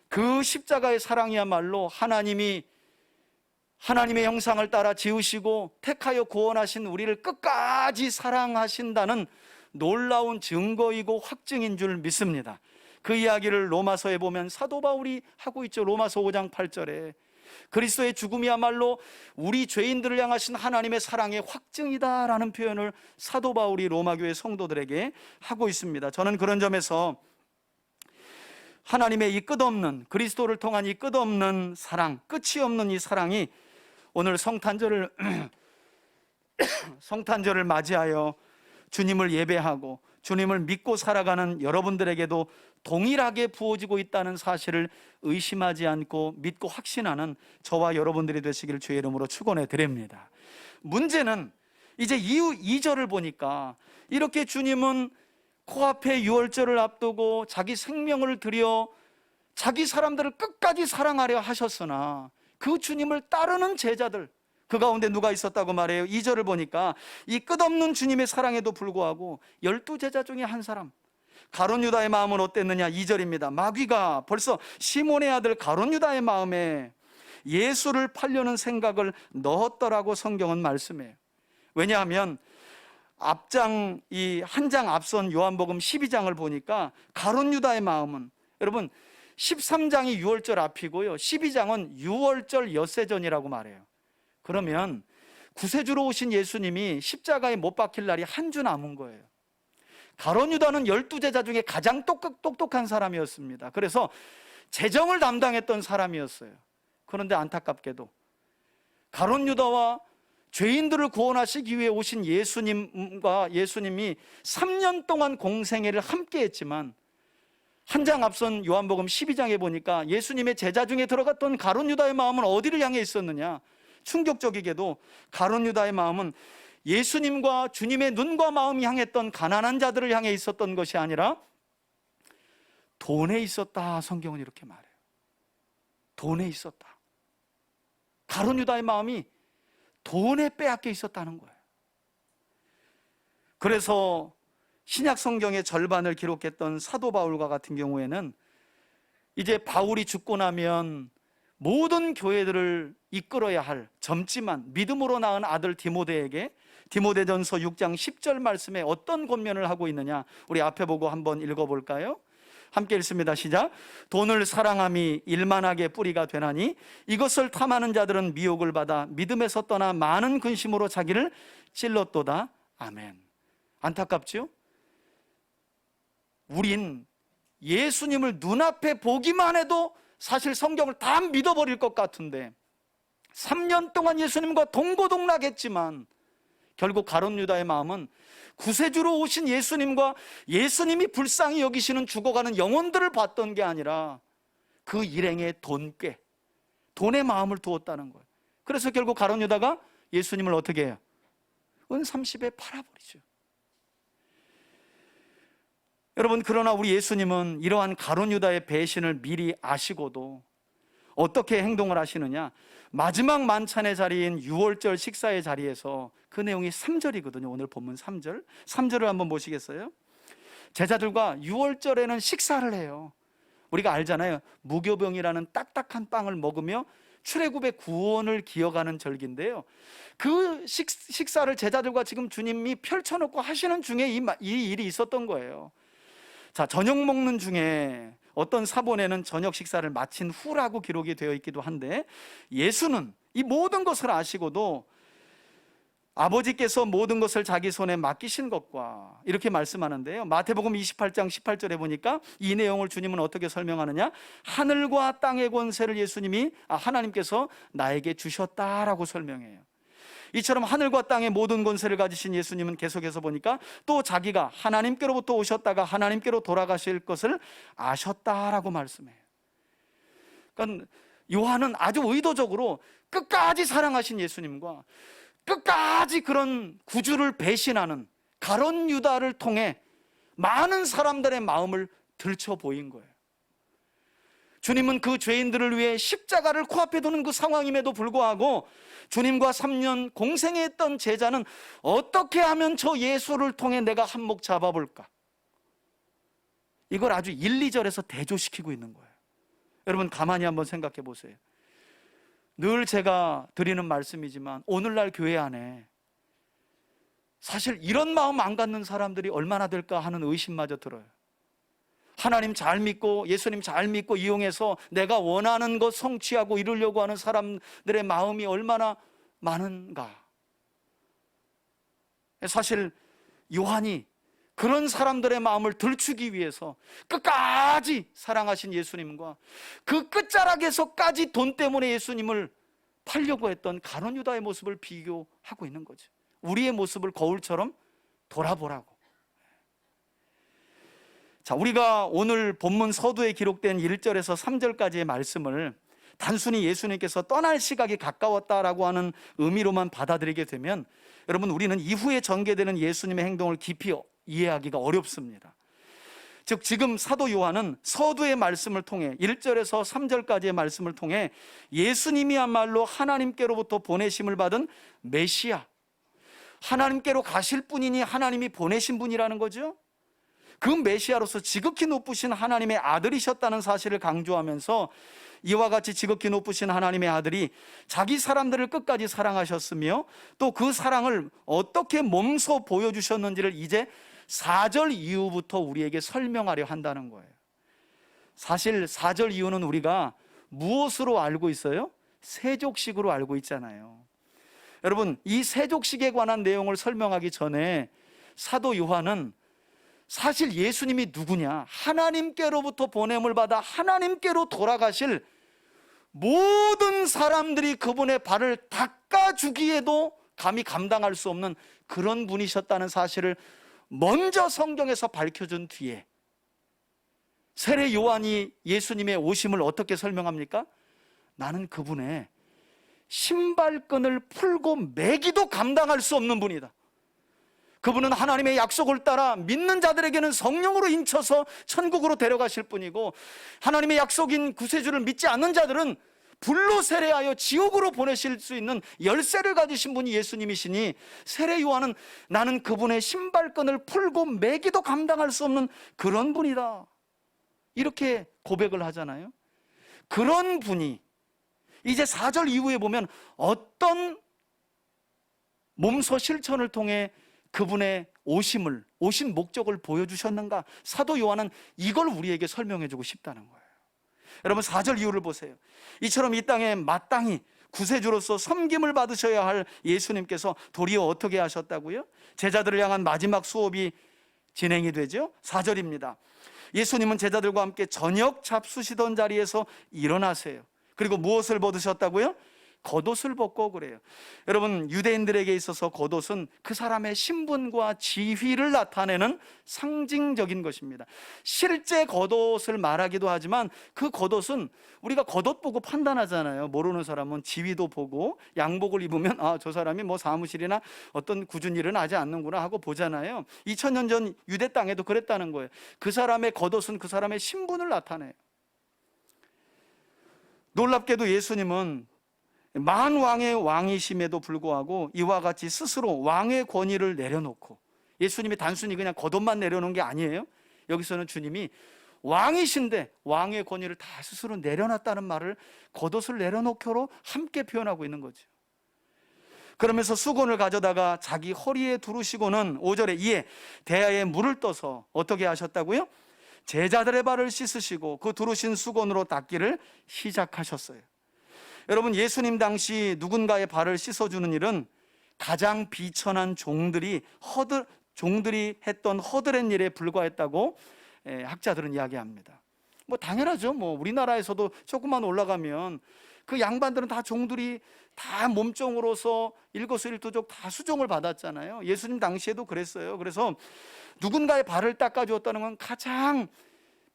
그 십자가의 사랑이야말로 하나님의 형상을 따라 지으시고 택하여 구원하신 우리를 끝까지 사랑하신다는 놀라운 증거이고 확증인 줄 믿습니다. 그 이야기를 로마서에 보면 사도 바울이 하고 있죠. 로마서 5장 8절에 그리스도의 죽음이야말로 우리 죄인들을 향하신 하나님의 사랑의 확증이다라는 표현을 사도 바울이 로마교회 성도들에게 하고 있습니다. 저는 그런 점에서 하나님의 이 끝없는, 그리스도를 통한 이 끝없는 사랑, 끝이 없는 이 사랑이 오늘 성탄절을 맞이하여 주님을 예배하고 주님을 믿고 살아가는 여러분들에게도 동일하게 부어지고 있다는 사실을 의심하지 않고 믿고 확신하는 저와 여러분들이 되시기를 주의 이름으로 축원해 드립니다. 문제는 이제 이후 2절을 보니까 이렇게 주님은 코앞에 유월절을 앞두고 자기 생명을 들여 자기 사람들을 끝까지 사랑하려 하셨으나 그 주님을 따르는 제자들, 그 가운데 누가 있었다고 말해요? 2절을 보니까 이 끝없는 주님의 사랑에도 불구하고 12제자 중에 한 사람, 가룟 유다의 마음은 어땠느냐? 2절입니다. 마귀가 벌써 시몬의 아들 가룟 유다의 마음에 예수를 팔려는 생각을 넣었더라고 성경은 말씀해요. 왜냐하면 한 장 앞선 요한복음 12장을 보니까 가룟 유다의 마음은, 여러분 13장이 유월절 앞이고요, 12장은 유월절 엿새 전이라고 말해요. 그러면 구세주로 오신 예수님이 십자가에 못 박힐 날이 한 주 남은 거예요. 가룟 유다는 12제자 중에 가장 똑똑한 사람이었습니다. 그래서 재정을 담당했던 사람이었어요. 그런데 안타깝게도 가룟 유다와 죄인들을 구원하시기 위해 오신 예수님이 3년 동안 공생애를 함께 했지만, 한 장 앞선 요한복음 12장에 보니까 예수님의 제자 중에 들어갔던 가룟 유다의 마음은 어디를 향해 있었느냐? 충격적이게도 가룟 유다의 마음은 예수님과 주님의 눈과 마음이 향했던 가난한 자들을 향해 있었던 것이 아니라 돈에 있었다. 성경은 이렇게 말해요. 돈에 있었다. 가룟 유다의 마음이 돈에 빼앗겨 있었다는 거예요. 그래서 신약 성경의 절반을 기록했던 사도 바울과 같은 경우에는 이제 바울이 죽고 나면 모든 교회들을 이끌어야 할 젊지만 믿음으로 낳은 아들 디모데에게 디모데전서 6장 10절 말씀에 어떤 권면을 하고 있느냐, 우리 앞에 보고 한번 읽어볼까요? 함께 읽습니다. 시작. 돈을 사랑함이 일만하게 뿌리가 되나니 이것을 탐하는 자들은 미혹을 받아 믿음에서 떠나 많은 근심으로 자기를 찔렀도다. 아멘. 안타깝지요? 우린 예수님을 눈앞에 보기만 해도 사실 성경을 다 믿어버릴 것 같은데, 3년 동안 예수님과 동고동락했지만 결국 가룟 유다의 마음은 구세주로 오신 예수님과 예수님이 불쌍히 여기시는 죽어가는 영혼들을 봤던 게 아니라 그 일행의 돈꾀, 돈의 마음을 두었다는 거예요. 그래서 결국 가룟 유다가 예수님을 어떻게 해요? 은 30에 팔아버리죠. 여러분, 그러나 우리 예수님은 이러한 가룟 유다의 배신을 미리 아시고도 어떻게 행동을 하시느냐? 마지막 만찬의 자리인 유월절 식사의 자리에서, 그 내용이 3절이거든요. 오늘 본문 3절. 3절을 한번 보시겠어요? 제자들과 유월절에는 식사를 해요. 우리가 알잖아요. 무교병이라는 딱딱한 빵을 먹으며 출애굽의 구원을 기억하는 절기인데요. 그 식사를 제자들과 지금 주님이 펼쳐놓고 하시는 중에 이 일이 있었던 거예요. 자, 저녁 먹는 중에 어떤 사본에는 저녁 식사를 마친 후라고 기록이 되어 있기도 한데, 예수는 이 모든 것을 아시고도 아버지께서 모든 것을 자기 손에 맡기신 것과 이렇게 말씀하는데요. 마태복음 28장 18절에 보니까 이 내용을 주님은 어떻게 설명하느냐? 하늘과 땅의 권세를 하나님께서 나에게 주셨다라고 설명해요. 이처럼 하늘과 땅의 모든 권세를 가지신 예수님은 계속해서 보니까 또 자기가 하나님께로부터 오셨다가 하나님께로 돌아가실 것을 아셨다라고 말씀해요. 그러니까 요한은 아주 의도적으로 끝까지 사랑하신 예수님과 끝까지 그런 구주를 배신하는 가룟 유다를 통해 많은 사람들의 마음을 들춰 보인 거예요. 주님은 그 죄인들을 위해 십자가를 코앞에 두는 그 상황임에도 불구하고 주님과 3년 공생했던 제자는 어떻게 하면 저 예수를 통해 내가 한몫 잡아볼까? 이걸 아주 1, 2절에서 대조시키고 있는 거예요. 여러분, 가만히 한번 생각해 보세요. 늘 제가 드리는 말씀이지만 오늘날 교회 안에 사실 이런 마음 안 갖는 사람들이 얼마나 될까 하는 의심마저 들어요. 하나님 잘 믿고 예수님 잘 믿고 이용해서 내가 원하는 것 성취하고 이루려고 하는 사람들의 마음이 얼마나 많은가. 사실 요한이 그런 사람들의 마음을 들추기 위해서 끝까지 사랑하신 예수님과 그 끝자락에서까지 돈 때문에 예수님을 팔려고 했던 가룟 유다의 모습을 비교하고 있는 거죠. 우리의 모습을 거울처럼 돌아보라고. 자, 우리가 오늘 본문 서두에 기록된 1절에서 3절까지의 말씀을 단순히 예수님께서 떠날 시각이 가까웠다라고 하는 의미로만 받아들이게 되면 여러분, 우리는 이후에 전개되는 예수님의 행동을 깊이 이해하기가 어렵습니다. 즉, 지금 사도 요한은 서두의 말씀을 통해 1절에서 3절까지의 말씀을 통해 예수님이야말로 하나님께로부터 보내심을 받은 메시아, 하나님께로 가실 분이니 하나님이 보내신 분이라는 거죠. 그 메시아로서 지극히 높으신 하나님의 아들이셨다는 사실을 강조하면서 이와 같이 지극히 높으신 하나님의 아들이 자기 사람들을 끝까지 사랑하셨으며 또 그 사랑을 어떻게 몸소 보여주셨는지를 이제 4절 이후부터 우리에게 설명하려 한다는 거예요. 사실 4절 이후는 우리가 무엇으로 알고 있어요? 세족식으로 알고 있잖아요. 여러분, 이 세족식에 관한 내용을 설명하기 전에 사도 요한은 사실 예수님이 누구냐? 하나님께로부터 보냄을 받아 하나님께로 돌아가실 모든 사람들이 그분의 발을 닦아주기에도 감히 감당할 수 없는 그런 분이셨다는 사실을 먼저 성경에서 밝혀준 뒤에 세례 요한이 예수님의 오심을 어떻게 설명합니까? 나는 그분의 신발끈을 풀고 매기도 감당할 수 없는 분이다. 그분은 하나님의 약속을 따라 믿는 자들에게는 성령으로 인쳐서 천국으로 데려가실 분이고, 하나님의 약속인 구세주를 믿지 않는 자들은 불로 세례하여 지옥으로 보내실 수 있는 열쇠를 가지신 분이 예수님이시니, 세례 요한은 나는 그분의 신발끈을 풀고 매기도 감당할 수 없는 그런 분이다, 이렇게 고백을 하잖아요. 그런 분이 이제 4절 이후에 보면 어떤 몸소 실천을 통해 그분의 오신 목적을 보여주셨는가? 사도 요한은 이걸 우리에게 설명해주고 싶다는 거예요. 여러분, 4절 이후를 보세요. 이처럼 이 땅에 마땅히 구세주로서 섬김을 받으셔야 할 예수님께서 도리어 어떻게 하셨다고요? 제자들을 향한 마지막 수업이 진행이 되죠. 4절입니다. 예수님은 제자들과 함께 저녁 잡수시던 자리에서 일어나세요. 그리고 무엇을 벗으셨다고요? 겉옷을 벗고 그래요. 여러분, 유대인들에게 있어서 겉옷은 그 사람의 신분과 지위를 나타내는 상징적인 것입니다. 실제 겉옷을 말하기도 하지만 그 겉옷은 우리가 겉옷 보고 판단하잖아요. 모르는 사람은 지위도 보고 양복을 입으면 저 사람이 뭐 사무실이나 어떤 굳은 일은 하지 않는구나 하고 보잖아요. 2000년 전 유대 땅에도 그랬다는 거예요. 그 사람의 겉옷은 그 사람의 신분을 나타내요. 놀랍게도 예수님은 만왕의 왕이심에도 불구하고 이와 같이 스스로 왕의 권위를 내려놓고, 예수님이 단순히 그냥 겉옷만 내려놓은 게 아니에요. 여기서는 주님이 왕이신데 왕의 권위를 다 스스로 내려놨다는 말을 겉옷을 내려놓기로 함께 표현하고 있는 거죠. 그러면서 수건을 가져다가 자기 허리에 두르시고는 5절에 이에 대야에 물을 떠서 어떻게 하셨다고요? 제자들의 발을 씻으시고 그 두르신 수건으로 닦기를 시작하셨어요. 여러분, 예수님 당시 누군가의 발을 씻어주는 일은 가장 비천한 종들이 했던 허드렛 일에 불과했다고 학자들은 이야기합니다. 뭐 당연하죠. 뭐 우리나라에서도 조금만 올라가면 그 양반들은 다 종들이 다 몸종으로서 일거수일투족 다 수종을 받았잖아요. 예수님 당시에도 그랬어요. 그래서 누군가의 발을 닦아주었다는 건 가장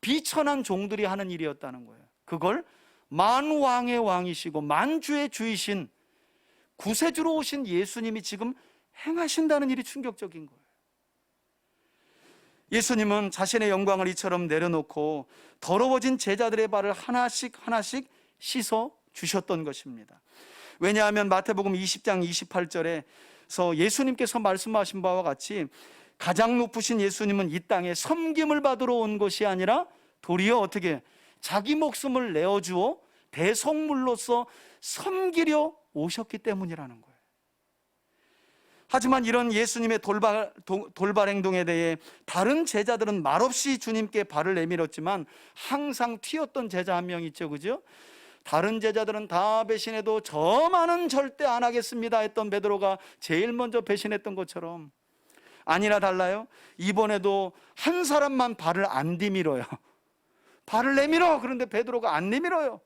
비천한 종들이 하는 일이었다는 거예요. 그걸 만왕의 왕이시고 만주의 주이신 구세주로 오신 예수님이 지금 행하신다는 일이 충격적인 거예요. 예수님은 자신의 영광을 이처럼 내려놓고 더러워진 제자들의 발을 하나씩 씻어 주셨던 것입니다. 왜냐하면 마태복음 20장 28절에서 예수님께서 말씀하신 바와 같이 가장 높으신 예수님은 이 땅에 섬김을 받으러 온 것이 아니라 도리어 어떻게 자기 목숨을 내어주어 대속물로서 섬기려 오셨기 때문이라는 거예요. 하지만 이런 예수님의 돌발 행동에 대해 다른 제자들은 말없이 주님께 발을 내밀었지만 항상 튀었던 제자 한 명 있죠, 그죠? 다른 제자들은 다 배신해도 저만은 절대 안 하겠습니다 했던 베드로가 제일 먼저 배신했던 것처럼 아니나 달라요. 이번에도 한 사람만 발을 안 디밀어요. 발을 내밀어. 그런데 베드로가 안 내밀어요.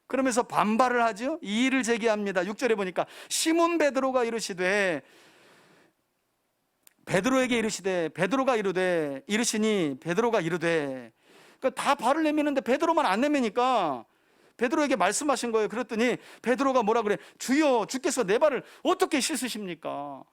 그러면서 반발을 하죠. 이의를 제기합니다. 6절에 보니까 시몬 베드로가 이르시되 베드로에게 이르시되 베드로가 이르되 이르시니 베드로가 이르되, 그러니까 다 발을 내미는데 베드로만 안 내미니까 베드로에게 말씀하신 거예요. 그랬더니 베드로가 뭐라 그래? 주여, 주께서 내 발을 어떻게 씻으십니까?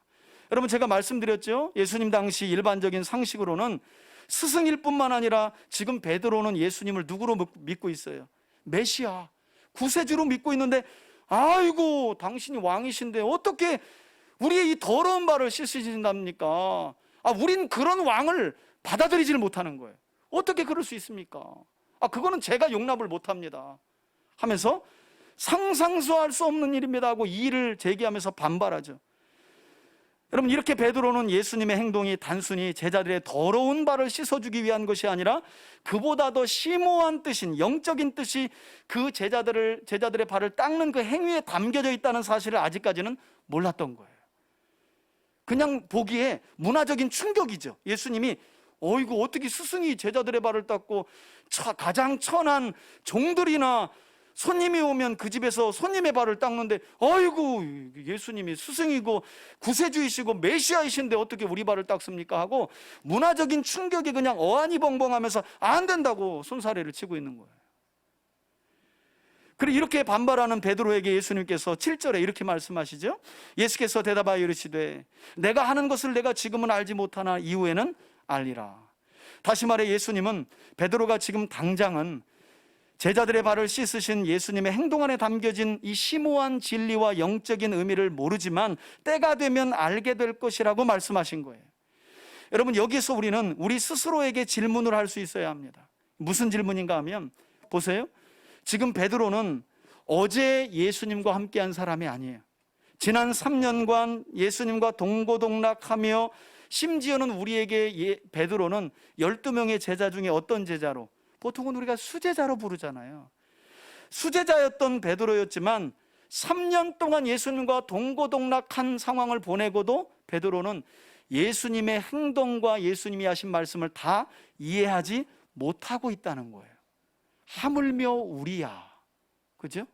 여러분, 제가 말씀드렸죠. 예수님 당시 일반적인 상식으로는 스승일 뿐만 아니라 지금 베드로는 예수님을 누구로 믿고 있어요? 메시아, 구세주로 믿고 있는데 아이고 당신이 왕이신데 어떻게 우리의 이 더러운 발을 씻으신답니까? 우린 그런 왕을 받아들이지를 못하는 거예요. 어떻게 그럴 수 있습니까? 그거는 제가 용납을 못합니다 하면서 상상할 수 없는 일입니다 하고 이의를 제기하면서 반발하죠. 여러분, 이렇게 베드로는 예수님의 행동이 단순히 제자들의 더러운 발을 씻어주기 위한 것이 아니라 그보다 더 심오한 뜻인 영적인 뜻이 그 제자들의 발을 닦는 그 행위에 담겨져 있다는 사실을 아직까지는 몰랐던 거예요. 그냥 보기에 문화적인 충격이죠. 예수님이 어이구 어떻게 스승이 제자들의 발을 닦고 가장 천한 종들이나 손님이 오면 그 집에서 손님의 발을 닦는데 어이구 예수님이 스승이고 구세주이시고 메시아이신데 어떻게 우리 발을 닦습니까? 하고 문화적인 충격이 그냥 어안이 벙벙하면서 안 된다고 손사래를 치고 있는 거예요. 그리고 이렇게 반발하는 베드로에게 예수님께서 7절에 이렇게 말씀하시죠. 예수께서 대답하여 이르시되 내가 하는 것을 내가 지금은 알지 못하나 이후에는 알리라. 다시 말해 예수님은 베드로가 지금 당장은 제자들의 발을 씻으신 예수님의 행동 안에 담겨진 이 심오한 진리와 영적인 의미를 모르지만 때가 되면 알게 될 것이라고 말씀하신 거예요. 여러분, 여기서 우리는 우리 스스로에게 질문을 할 수 있어야 합니다. 무슨 질문인가 하면 보세요. 지금 베드로는 어제 예수님과 함께한 사람이 아니에요. 지난 3년간 예수님과 동고동락하며 심지어는 우리에게 베드로는 12명의 제자 중에 어떤 제자로? 보통은 우리가 수제자로 부르잖아요. 수제자였던 베드로였지만 3년 동안 예수님과 동고동락한 상황을 보내고도 베드로는 예수님의 행동과 예수님이 하신 말씀을 다 이해하지 못하고 있다는 거예요. 하물며 우리야. 그죠?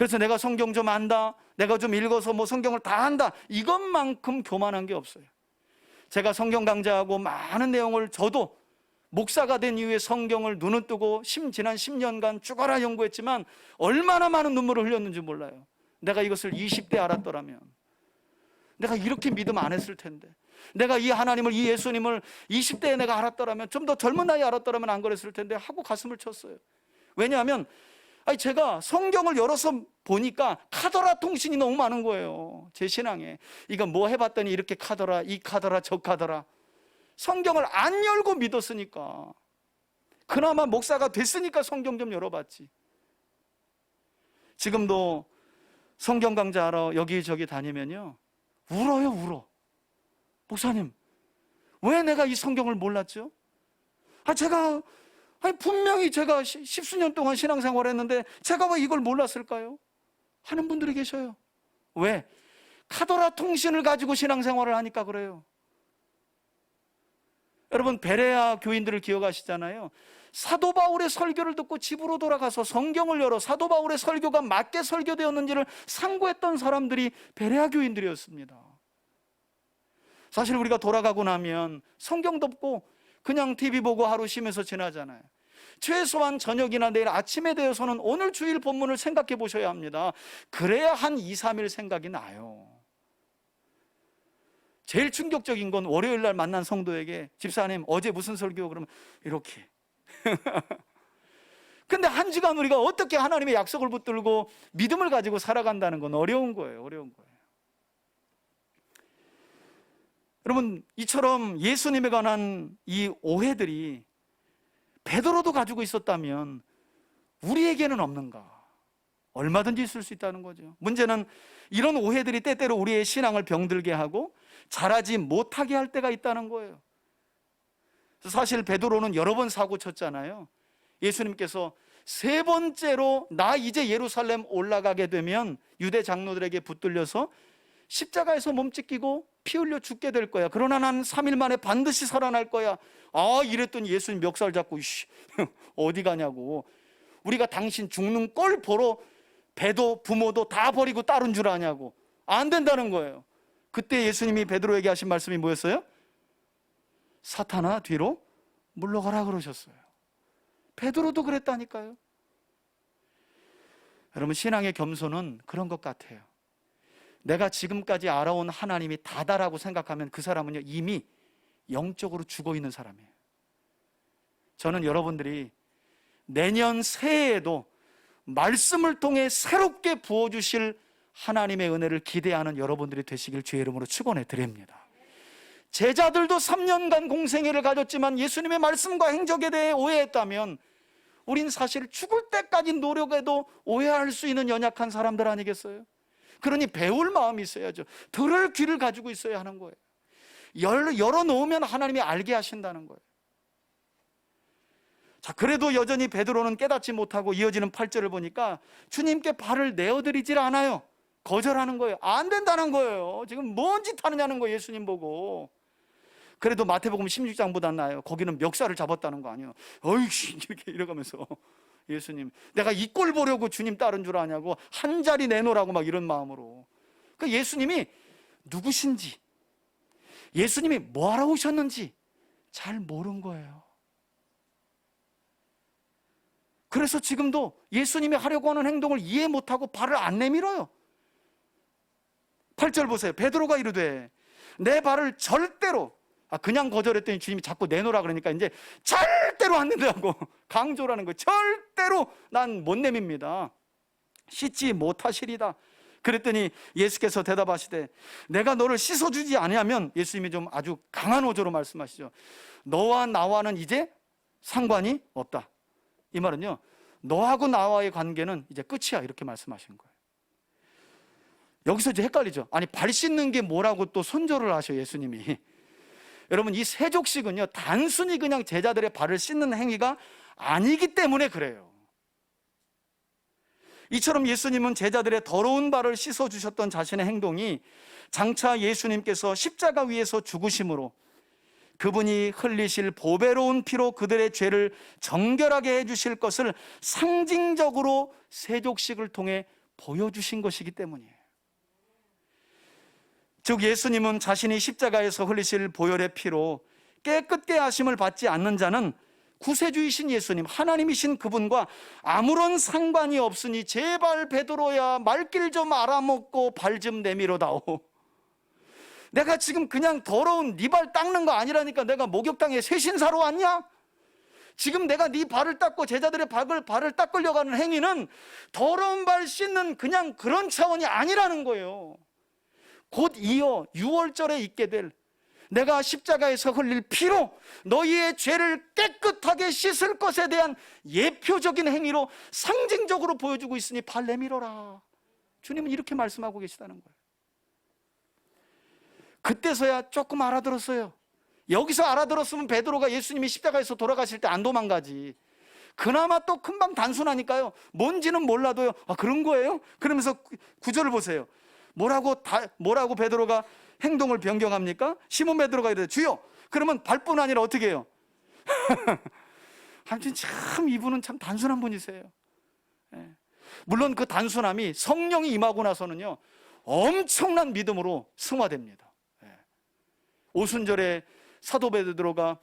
그래서 내가 성경 좀 안다, 내가 좀 읽어서 뭐 성경을 다 안다, 이것만큼 교만한 게 없어요. 제가 성경 강좌하고 많은 내용을, 저도 목사가 된 이후에 성경을 눈을 뜨고 지난 10년간 죽어라 연구했지만 얼마나 많은 눈물을 흘렸는지 몰라요. 내가 이것을 20대 알았더라면, 내가 이렇게 믿음 안 했을 텐데, 내가 이 하나님을, 이 예수님을 20대에 내가 알았더라면, 좀 더 젊은 나이에 알았더라면 안 그랬을 텐데 하고 가슴을 쳤어요. 왜냐하면 제가 성경을 열어서 보니까 카더라 통신이 너무 많은 거예요. 제 신앙에. 이거 뭐 해봤더니 이렇게 카더라, 이 카더라, 저 카더라. 성경을 안 열고 믿었으니까, 그나마 목사가 됐으니까 성경 좀 열어봤지. 지금도 성경 강좌하러 여기저기 다니면요, 울어요, 울어. 목사님, 왜 내가 이 성경을 몰랐죠? 분명히 제가 10수년 동안 신앙생활 했는데 제가 왜 이걸 몰랐을까요? 하는 분들이 계셔요. 왜? 카더라 통신을 가지고 신앙생활을 하니까 그래요. 여러분, 베레아 교인들을 기억하시잖아요. 사도 바울의 설교를 듣고 집으로 돌아가서 성경을 열어 사도 바울의 설교가 맞게 설교되었는지를 상고했던 사람들이 베레아 교인들이었습니다. 사실 우리가 돌아가고 나면 성경 덮고 그냥 TV 보고 하루 쉬면서 지나잖아요. 최소한 저녁이나 내일 아침에 되어서는 오늘 주일 본문을 생각해 보셔야 합니다. 그래야 한 2, 3일 생각이 나요. 제일 충격적인 건 월요일 날 만난 성도에게, 집사님 어제 무슨 설교? 그러면 이렇게. 근데 한 주간 우리가 어떻게 하나님의 약속을 붙들고 믿음을 가지고 살아간다는 건 어려운 거예요. 어려운 거예요. 여러분, 이처럼 예수님에 관한 이 오해들이 베드로도 가지고 있었다면 우리에게는 없는가? 얼마든지 있을 수 있다는 거죠. 문제는 이런 오해들이 때때로 우리의 신앙을 병들게 하고 자라지 못하게 할 때가 있다는 거예요. 사실 베드로는 여러 번 사고 쳤잖아요. 예수님께서 세 번째로 나 이제 예루살렘 올라가게 되면 유대 장로들에게 붙들려서 십자가에서 몸 찢기고 피 흘려 죽게 될 거야. 그러나 난 3일 만에 반드시 살아날 거야. 이랬더니 예수님 멱살 잡고 어디 가냐고. 우리가 당신 죽는 꼴 보러 배도 부모도 다 버리고 따른 줄 아냐고. 안 된다는 거예요. 그때 예수님이 베드로에게 하신 말씀이 뭐였어요? 사탄아, 뒤로 물러가라 그러셨어요. 베드로도 그랬다니까요. 여러분, 신앙의 겸손은 그런 것 같아요. 내가 지금까지 알아온 하나님이 다다라고 생각하면 그 사람은요, 이미 영적으로 죽어 있는 사람이에요. 저는 여러분들이 내년 새해에도 말씀을 통해 새롭게 부어주실 하나님의 은혜를 기대하는 여러분들이 되시길 주의 이름으로 축원해 드립니다. 제자들도 3년간 공생애를 가졌지만 예수님의 말씀과 행적에 대해 오해했다면 우린 사실 죽을 때까지 노력해도 오해할 수 있는 연약한 사람들 아니겠어요? 그러니 배울 마음이 있어야죠. 들을 귀를 가지고 있어야 하는 거예요. 열어놓으면 하나님이 알게 하신다는 거예요. 자, 그래도 여전히 베드로는 깨닫지 못하고 이어지는 8절을 보니까 주님께 발을 내어드리질 않아요. 거절하는 거예요. 안 된다는 거예요. 지금 뭔 짓 하느냐는 거예요. 예수님 보고. 그래도 마태복음 16장보다 나아요. 거기는 멱살을 잡았다는 거 아니에요. 어이씨, 이렇게 이러면서 예수님, 내가 이 꼴 보려고 주님 따른 줄 아냐고, 한 자리 내놓으라고 막 이런 마음으로. 그 예수님이 누구신지, 예수님이 뭐하러 오셨는지 잘 모른 거예요. 그래서 지금도 예수님이 하려고 하는 행동을 이해 못하고 발을 안 내밀어요. 8절 보세요. 베드로가 이르되 내 발을 절대로, 그냥 거절했더니 주님이 자꾸 내놓으라 그러니까 이제 절대로 안 된다고 강조라는 거예요. 절대로 난 못 내밉니다. 씻지 못하시리다. 그랬더니 예수께서 대답하시되 내가 너를 씻어주지 아니하면, 예수님이 좀 아주 강한 어조로 말씀하시죠. 너와 나와는 이제 상관이 없다. 이 말은요, 너하고 나와의 관계는 이제 끝이야, 이렇게 말씀하신 거예요. 여기서 이제 헷갈리죠. 아니, 발 씻는 게 뭐라고 또 손절을 하셔, 예수님이. 여러분, 이 세족식은요, 단순히 그냥 제자들의 발을 씻는 행위가 아니기 때문에 그래요. 이처럼 예수님은 제자들의 더러운 발을 씻어주셨던 자신의 행동이 장차 예수님께서 십자가 위에서 죽으심으로 그분이 흘리실 보배로운 피로 그들의 죄를 정결하게 해주실 것을 상징적으로 세족식을 통해 보여주신 것이기 때문이에요. 즉 예수님은 자신이 십자가에서 흘리실 보혈의 피로 깨끗게 하심을 받지 않는 자는 구세주이신 예수님, 하나님이신 그분과 아무런 상관이 없으니 제발 베드로야 말길 좀 알아먹고 발 좀 내밀어다오. 내가 지금 그냥 더러운 네 발 닦는 거 아니라니까 내가 목욕탕에 쇄신사로 왔냐? 지금 내가 네 발을 닦고 제자들의 발을 닦으려고 하는 행위는 더러운 발 씻는 그냥 그런 차원이 아니라는 거예요. 곧 이어 6월절에 있게 될 내가 십자가에서 흘릴 피로 너희의 죄를 깨끗하게 씻을 것에 대한 예표적인 행위로 상징적으로 보여주고 있으니 발 내밀어라. 주님은 이렇게 말씀하고 계시다는 거예요. 그때서야 조금 알아들었어요. 여기서 알아들었으면 베드로가 예수님이 십자가에서 돌아가실 때 안 도망가지. 그나마 또 금방 단순하니까요. 뭔지는 몰라도요. 아, 그런 거예요? 그러면서 구절을 보세요. 뭐라고 베드로가 행동을 변경합니까? 시몬 베드로가 이래요. 주여. 그러면 발뿐 아니라 어떻게 해요? 하여튼 참 이분은 참 단순한 분이세요. 예. 물론 그 단순함이 성령이 임하고 나서는요 엄청난 믿음으로 승화됩니다. 예. 오순절에 사도 베드로가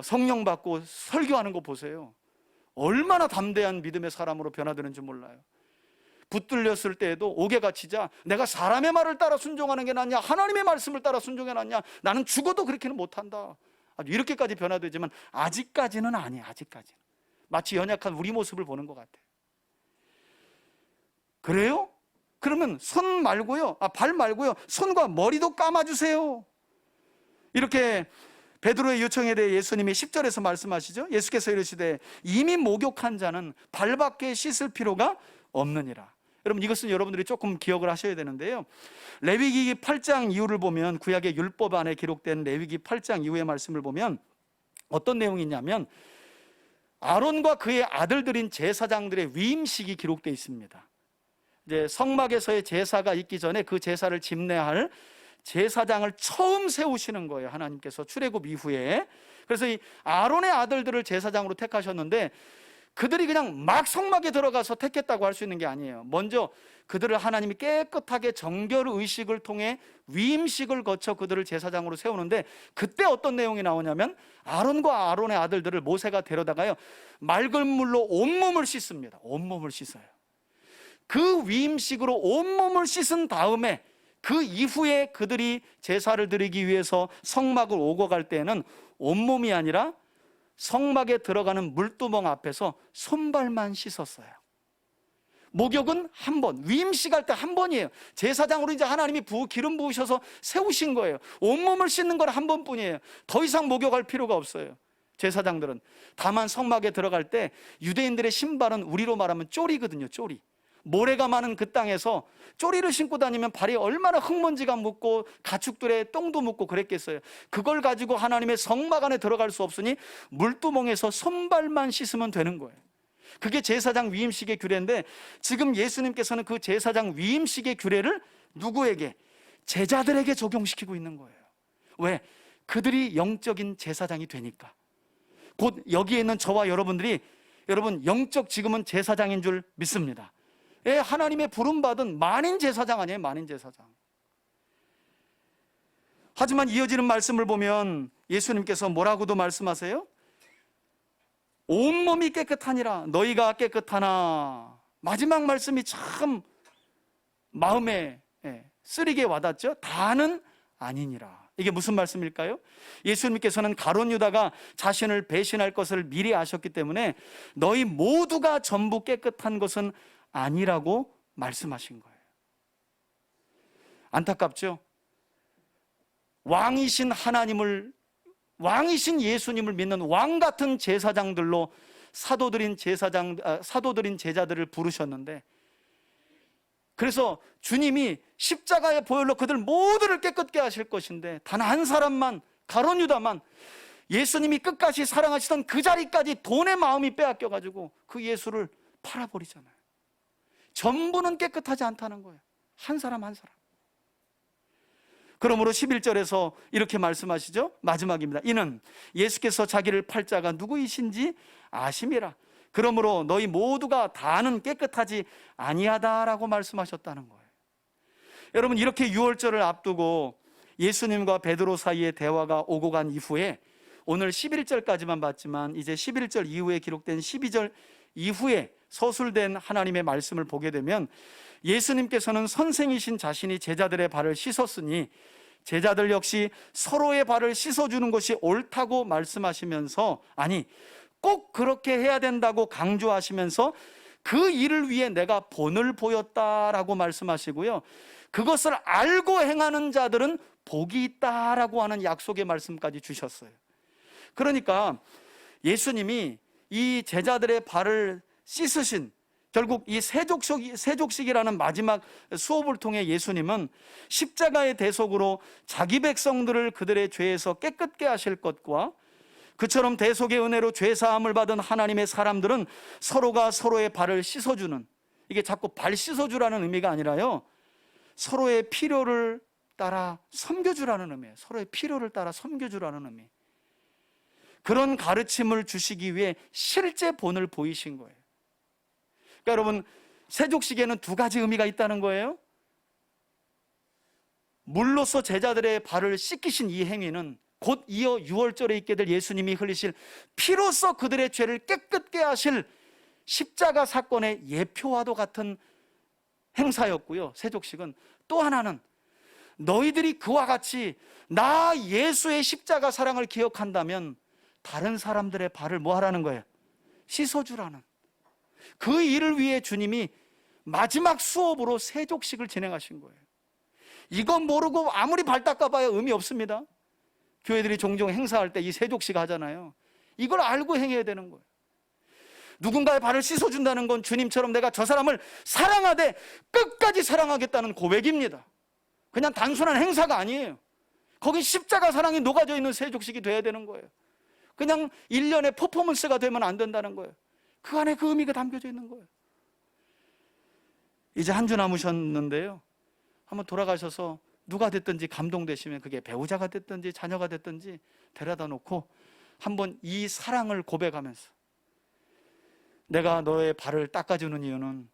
성령 받고 설교하는 거 보세요. 얼마나 담대한 믿음의 사람으로 변화되는지 몰라요. 붙들렸을 때에도 옥에 갇히자 내가 사람의 말을 따라 순종하는 게 낫냐 하나님의 말씀을 따라 순종해 놨냐, 나는 죽어도 그렇게는 못한다. 아주 이렇게까지 변화되지만 아직까지는 아니에요. 아직까지는 마치 연약한 우리 모습을 보는 것 같아요. 그래요? 그러면 손 말고요, 발 말고요, 손과 머리도 감아주세요. 이렇게 베드로의 요청에 대해 예수님이 10절에서 말씀하시죠. 예수께서 이르시되 이미 목욕한 자는 발밖에 씻을 필요가 없느니라. 여러분 이것은 여러분들이 조금 기억을 하셔야 되는데요. 레위기 8장 이후를 보면, 구약의 율법 안에 기록된 레위기 8장 이후의 말씀을 보면 어떤 내용이 있냐면 아론과 그의 아들들인 제사장들의 위임식이 기록되어 있습니다. 이제 성막에서의 제사가 있기 전에 그 제사를 집례할 제사장을 처음 세우시는 거예요. 하나님께서 출애굽 이후에. 그래서 이 아론의 아들들을 제사장으로 택하셨는데 그들이 그냥 막 성막에 들어가서 택했다고 할 수 있는 게 아니에요. 먼저 그들을 하나님이 깨끗하게 정결 의식을 통해 위임식을 거쳐 그들을 제사장으로 세우는데, 그때 어떤 내용이 나오냐면 아론과 아론의 아들들을 모세가 데려다가요 맑은 물로 온몸을 씻습니다. 온몸을 씻어요. 그 위임식으로 온몸을 씻은 다음에 그 이후에 그들이 제사를 드리기 위해서 성막을 오고 갈 때에는 온몸이 아니라 성막에 들어가는 물두멍 앞에서 손발만 씻었어요. 목욕은 한 번, 위임식 할 때 한 번이에요. 제사장으로 이제 하나님이 기름 부으셔서 세우신 거예요. 온몸을 씻는 건 한 번뿐이에요. 더 이상 목욕할 필요가 없어요. 제사장들은. 다만 성막에 들어갈 때 유대인들의 신발은 우리로 말하면 쪼리거든요. 쪼리. 모래가 많은 그 땅에서 쪼리를 신고 다니면 발이 얼마나 흙먼지가 묻고 가축들의 똥도 묻고 그랬겠어요. 그걸 가지고 하나님의 성막 안에 들어갈 수 없으니 물두멍에서 손발만 씻으면 되는 거예요. 그게 제사장 위임식의 규례인데, 지금 예수님께서는 그 제사장 위임식의 규례를 누구에게? 제자들에게 적용시키고 있는 거예요. 왜? 그들이 영적인 제사장이 되니까. 곧 여기에 있는 저와 여러분들이, 여러분 영적 지금은 제사장인 줄 믿습니다. 예, 하나님의 부름받은 만인 제사장 아니에요? 만인 제사장. 하지만 이어지는 말씀을 보면 예수님께서 뭐라고도 말씀하세요? 온몸이 깨끗하니라 너희가 깨끗하나. 마지막 말씀이 참 마음에 쓰리게 와닿죠? 다는 아니니라. 이게 무슨 말씀일까요? 예수님께서는 가룟 유다가 자신을 배신할 것을 미리 아셨기 때문에 너희 모두가 전부 깨끗한 것은 아니라고 말씀하신 거예요. 안타깝죠? 왕이신 하나님을, 왕이신 예수님을 믿는 왕 같은 제사장들로 사도들인 제자들을 부르셨는데, 그래서 주님이 십자가의 보혈로 그들 모두를 깨끗게 하실 것인데 단 한 사람만, 가룟 유다만 예수님이 끝까지 사랑하시던 그 자리까지 돈의 마음이 빼앗겨가지고 그 예수를 팔아버리잖아요. 전부는 깨끗하지 않다는 거예요. 한 사람 한 사람. 그러므로 11절에서 이렇게 말씀하시죠. 마지막입니다. 이는 예수께서 자기를 팔 자가 누구이신지 아심이라. 그러므로 너희 모두가 다는 깨끗하지 아니하다라고 말씀하셨다는 거예요. 여러분, 이렇게 유월절을 앞두고 예수님과 베드로 사이의 대화가 오고 간 이후에 오늘 11절까지만 봤지만 이제 11절 이후에 기록된 12절 이후에 서술된 하나님의 말씀을 보게 되면 예수님께서는 선생이신 자신이 제자들의 발을 씻었으니 제자들 역시 서로의 발을 씻어주는 것이 옳다고 말씀하시면서, 아니 꼭 그렇게 해야 된다고 강조하시면서 그 일을 위해 내가 본을 보였다라고 말씀하시고요, 그것을 알고 행하는 자들은 복이 있다라고 하는 약속의 말씀까지 주셨어요. 그러니까 예수님이 이 제자들의 발을 씻으신, 결국 이 세족식이라는 마지막 수업을 통해 예수님은 십자가의 대속으로 자기 백성들을 그들의 죄에서 깨끗게 하실 것과, 그처럼 대속의 은혜로 죄사함을 받은 하나님의 사람들은 서로가 서로의 발을 씻어주는, 이게 자꾸 발 씻어주라는 의미가 아니라요, 서로의 필요를 따라 섬겨주라는 의미예요. 서로의 필요를 따라 섬겨주라는 의미. 그런 가르침을 주시기 위해 실제 본을 보이신 거예요. 그러니까 여러분, 세족식에는 두 가지 의미가 있다는 거예요. 물로써 제자들의 발을 씻기신 이 행위는 곧 이어 유월절에 있게 될 예수님이 흘리실 피로써 그들의 죄를 깨끗게 하실 십자가 사건의 예표와도 같은 행사였고요. 세족식은 또 하나는 너희들이 그와 같이 나 예수의 십자가 사랑을 기억한다면 다른 사람들의 발을 뭐 하라는 거예요? 씻어주라는, 그 일을 위해 주님이 마지막 수업으로 세족식을 진행하신 거예요. 이건 모르고 아무리 발 닦아봐야 의미 없습니다. 교회들이 종종 행사할 때 이 세족식 하잖아요. 이걸 알고 행해야 되는 거예요. 누군가의 발을 씻어준다는 건 주님처럼 내가 저 사람을 사랑하되 끝까지 사랑하겠다는 고백입니다. 그냥 단순한 행사가 아니에요. 거기 십자가 사랑이 녹아져 있는 세족식이 돼야 되는 거예요. 그냥 일련의 퍼포먼스가 되면 안 된다는 거예요. 그 안에 그 의미가 담겨져 있는 거예요. 이제 한 주 남으셨는데요, 한번 돌아가셔서 누가 됐든지 감동되시면, 그게 배우자가 됐든지 자녀가 됐든지 데려다 놓고 한번 이 사랑을 고백하면서, 내가 너의 발을 닦아주는 이유는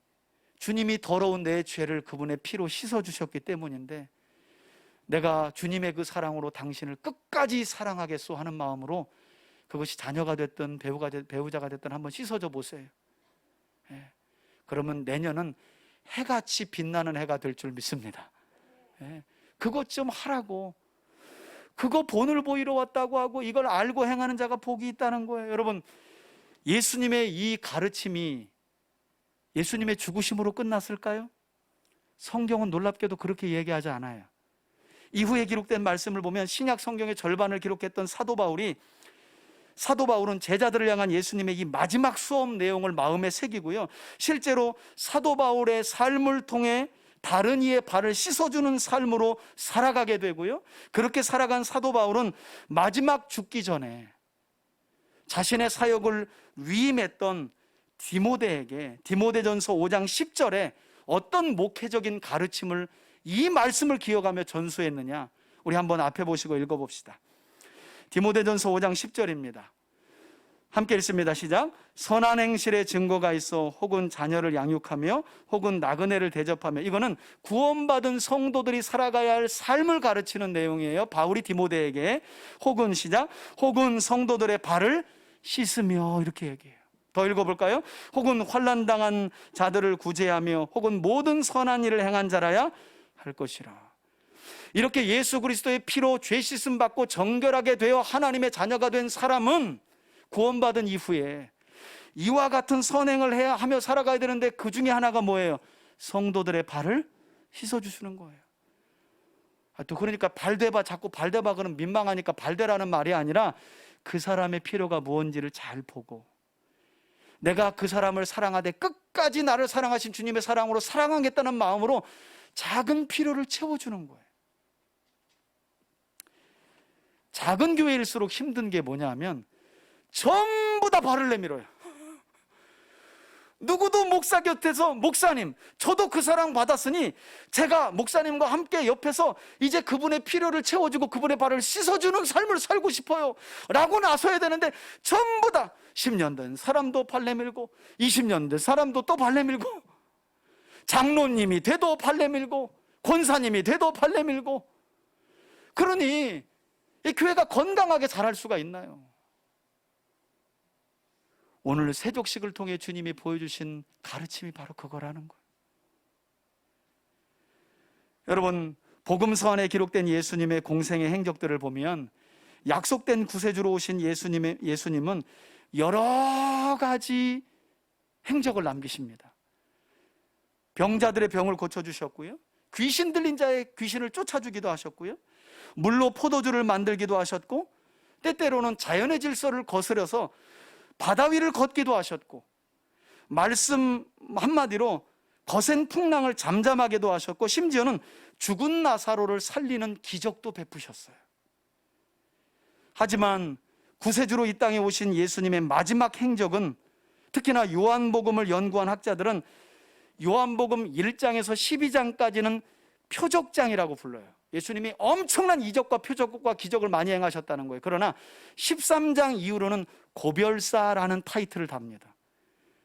주님이 더러운 내 죄를 그분의 피로 씻어주셨기 때문인데, 내가 주님의 그 사랑으로 당신을 끝까지 사랑하겠소 하는 마음으로, 그것이 자녀가 됐든 배우자가 됐든 한번 씻어줘 보세요. 예. 그러면 내년은 해같이 빛나는 해가 될 줄 믿습니다. 예. 그것 좀 하라고, 그거 본을 보이러 왔다고 하고 이걸 알고 행하는 자가 복이 있다는 거예요. 여러분, 예수님의 이 가르침이 예수님의 죽으심으로 끝났을까요? 성경은 놀랍게도 그렇게 얘기하지 않아요. 이후에 기록된 말씀을 보면 신약 성경의 절반을 기록했던 사도 바울은 제자들을 향한 예수님의 이 마지막 수업 내용을 마음에 새기고요, 실제로 사도 바울의 삶을 통해 다른 이의 발을 씻어주는 삶으로 살아가게 되고요, 그렇게 살아간 사도 바울은 마지막 죽기 전에 자신의 사역을 위임했던 디모데에게 디모데전서 5장 10절에 어떤 목회적인 가르침을, 이 말씀을 기억하며 전수했느냐, 우리 한번 앞에 보시고 읽어봅시다. 디모데전서 5장 10절입니다. 함께 읽습니다. 시작. 선한 행실의 증거가 있어 혹은 자녀를 양육하며 혹은 나그네를 대접하며, 이거는 구원받은 성도들이 살아가야 할 삶을 가르치는 내용이에요. 바울이 디모데에게 혹은, 시작, 혹은 성도들의 발을 씻으며, 이렇게 얘기해요. 더 읽어볼까요? 혹은 환난당한 자들을 구제하며 혹은 모든 선한 일을 행한 자라야 할 것이라. 이렇게 예수 그리스도의 피로 죄 씻음 받고 정결하게 되어 하나님의 자녀가 된 사람은 구원받은 이후에 이와 같은 선행을 해야 하며 살아가야 되는데, 그 중에 하나가 뭐예요? 성도들의 발을 씻어주시는 거예요. 또 그러니까 발대봐, 자꾸 발대봐 그러면 민망하니까 발대라는 말이 아니라 그 사람의 필요가 무엇인지를 잘 보고, 내가 그 사람을 사랑하되 끝까지 나를 사랑하신 주님의 사랑으로 사랑하겠다는 마음으로 작은 필요를 채워주는 거예요. 작은 교회일수록 힘든 게 뭐냐 하면 전부 다 발을 내밀어요. 누구도 목사 곁에서 목사님, 저도 그 사랑 받았으니 제가 목사님과 함께 옆에서 이제 그분의 필요를 채워주고 그분의 발을 씻어주는 삶을 살고 싶어요 라고 나서야 되는데, 전부 다 10년 된 사람도 발레 밀고 20년 된 사람도 또 발레 밀고, 장로님이 돼도 발레 밀고 권사님이 돼도 발레 밀고, 그러니 이 교회가 건강하게 자랄 수가 있나요? 오늘 세족식을 통해 주님이 보여주신 가르침이 바로 그거라는 거예요. 여러분, 복음서 안에 기록된 예수님의 공생의 행적들을 보면 약속된 구세주로 오신 예수님은 여러 가지 행적을 남기십니다. 병자들의 병을 고쳐주셨고요, 귀신 들린 자의 귀신을 쫓아주기도 하셨고요, 물로 포도주를 만들기도 하셨고, 때때로는 자연의 질서를 거스려서 바다 위를 걷기도 하셨고, 말씀 한마디로 거센 풍랑을 잠잠하게도 하셨고, 심지어는 죽은 나사로를 살리는 기적도 베푸셨어요. 하지만 구세주로 이 땅에 오신 예수님의 마지막 행적은, 특히나 요한복음을 연구한 학자들은 요한복음 1장에서 12장까지는 표적장이라고 불러요. 예수님이 엄청난 이적과 표적과 기적을 많이 행하셨다는 거예요. 그러나 13장 이후로는 고별사라는 타이틀을 답니다.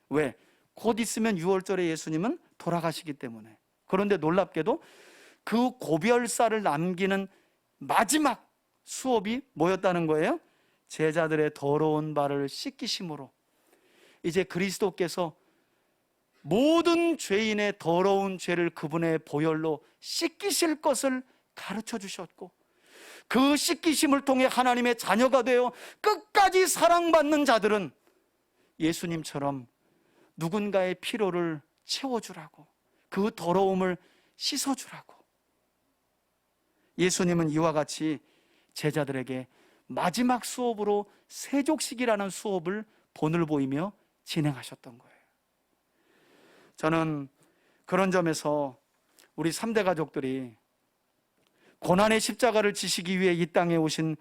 왜? 곧 있으면 6월절에 예수님은 돌아가시기 때문에. 그런데 놀랍게도 그 고별사를 남기는 마지막 수업이 뭐였다는 거예요? 제자들의 더러운 발을 씻기심으로 이제 그리스도께서 모든 죄인의 더러운 죄를 그분의 보혈로 씻기실 것을 가르쳐 주셨고, 그 씻기심을 통해 하나님의 자녀가 되어 끝까지 사랑받는 자들은 예수님처럼 누군가의 필요를 채워주라고, 그 더러움을 씻어주라고, 예수님은 이와 같이 제자들에게 마지막 수업으로 세족식이라는 수업을 본을 보이며 진행하셨던 거예요. 저는 그런 점에서 우리 3대 가족들이 고난의 십자가를 지시기 위해 이 땅에 오셔서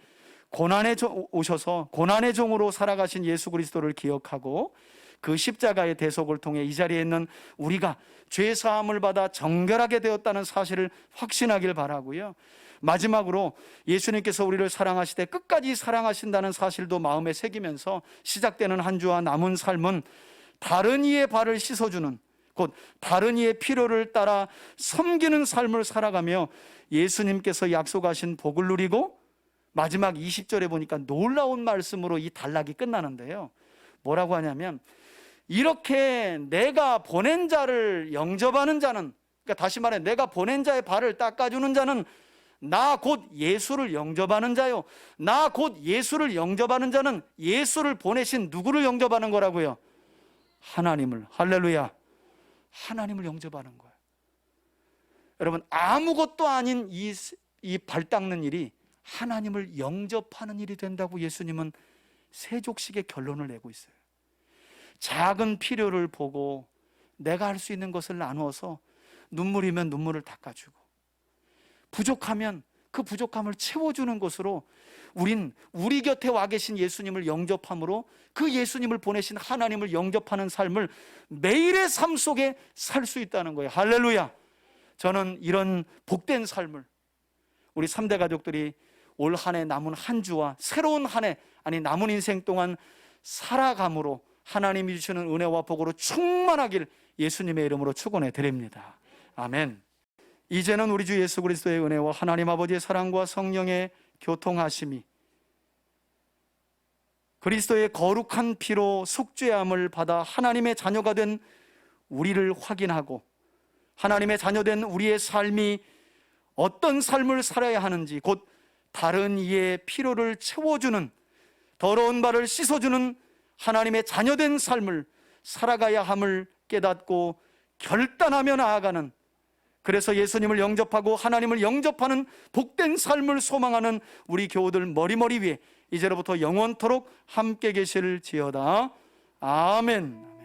고난의 종으로 살아가신 예수 그리스도를 기억하고, 그 십자가의 대속을 통해 이 자리에 있는 우리가 죄 사함을 받아 정결하게 되었다는 사실을 확신하길 바라고요. 마지막으로 예수님께서 우리를 사랑하시되 끝까지 사랑하신다는 사실도 마음에 새기면서 시작되는 한 주와 남은 삶은 다른 이의 발을 씻어주는, 곧 다른 이의 필요를 따라 섬기는 삶을 살아가며 예수님께서 약속하신 복을 누리고, 마지막 20절에 보니까 놀라운 말씀으로 이 단락이 끝나는데요, 뭐라고 하냐면, 이렇게 내가 보낸 자를 영접하는 자는, 그러니까 다시 말해 내가 보낸 자의 발을 닦아주는 자는 나 곧 예수를 영접하는 자요, 나 곧 예수를 영접하는 자는 예수를 보내신 누구를 영접하는 거라고요? 하나님을. 할렐루야. 하나님을 영접하는 거예요. 여러분, 아무것도 아닌 이 발 닦는 일이 하나님을 영접하는 일이 된다고 예수님은 세족식의 결론을 내고 있어요. 작은 필요를 보고 내가 할 수 있는 것을 나누어서 눈물이면 눈물을 닦아주고, 부족하면 그 부족함을 채워주는 것으로 우린 우리 곁에 와 계신 예수님을 영접함으로 그 예수님을 보내신 하나님을 영접하는 삶을 매일의 삶 속에 살 수 있다는 거예요. 할렐루야. 저는 이런 복된 삶을 우리 3대 가족들이 올 한 해 남은 한 주와 새로운 한 해, 아니 남은 인생 동안 살아감으로 하나님이 주시는 은혜와 복으로 충만하길 예수님의 이름으로 축원해 드립니다. 아멘. 이제는 우리 주 예수 그리스도의 은혜와 하나님 아버지의 사랑과 성령의 교통하심이, 그리스도의 거룩한 피로 속죄함을 받아 하나님의 자녀가 된 우리를 확인하고, 하나님의 자녀된 우리의 삶이 어떤 삶을 살아야 하는지, 곧 다른 이의 필요를 채워주는, 더러운 발을 씻어주는 하나님의 자녀된 삶을 살아가야 함을 깨닫고 결단하며 나아가는, 그래서 예수님을 영접하고 하나님을 영접하는 복된 삶을 소망하는 우리 교우들 머리머리 위에 이제로부터 영원토록 함께 계실지어다. 아멘.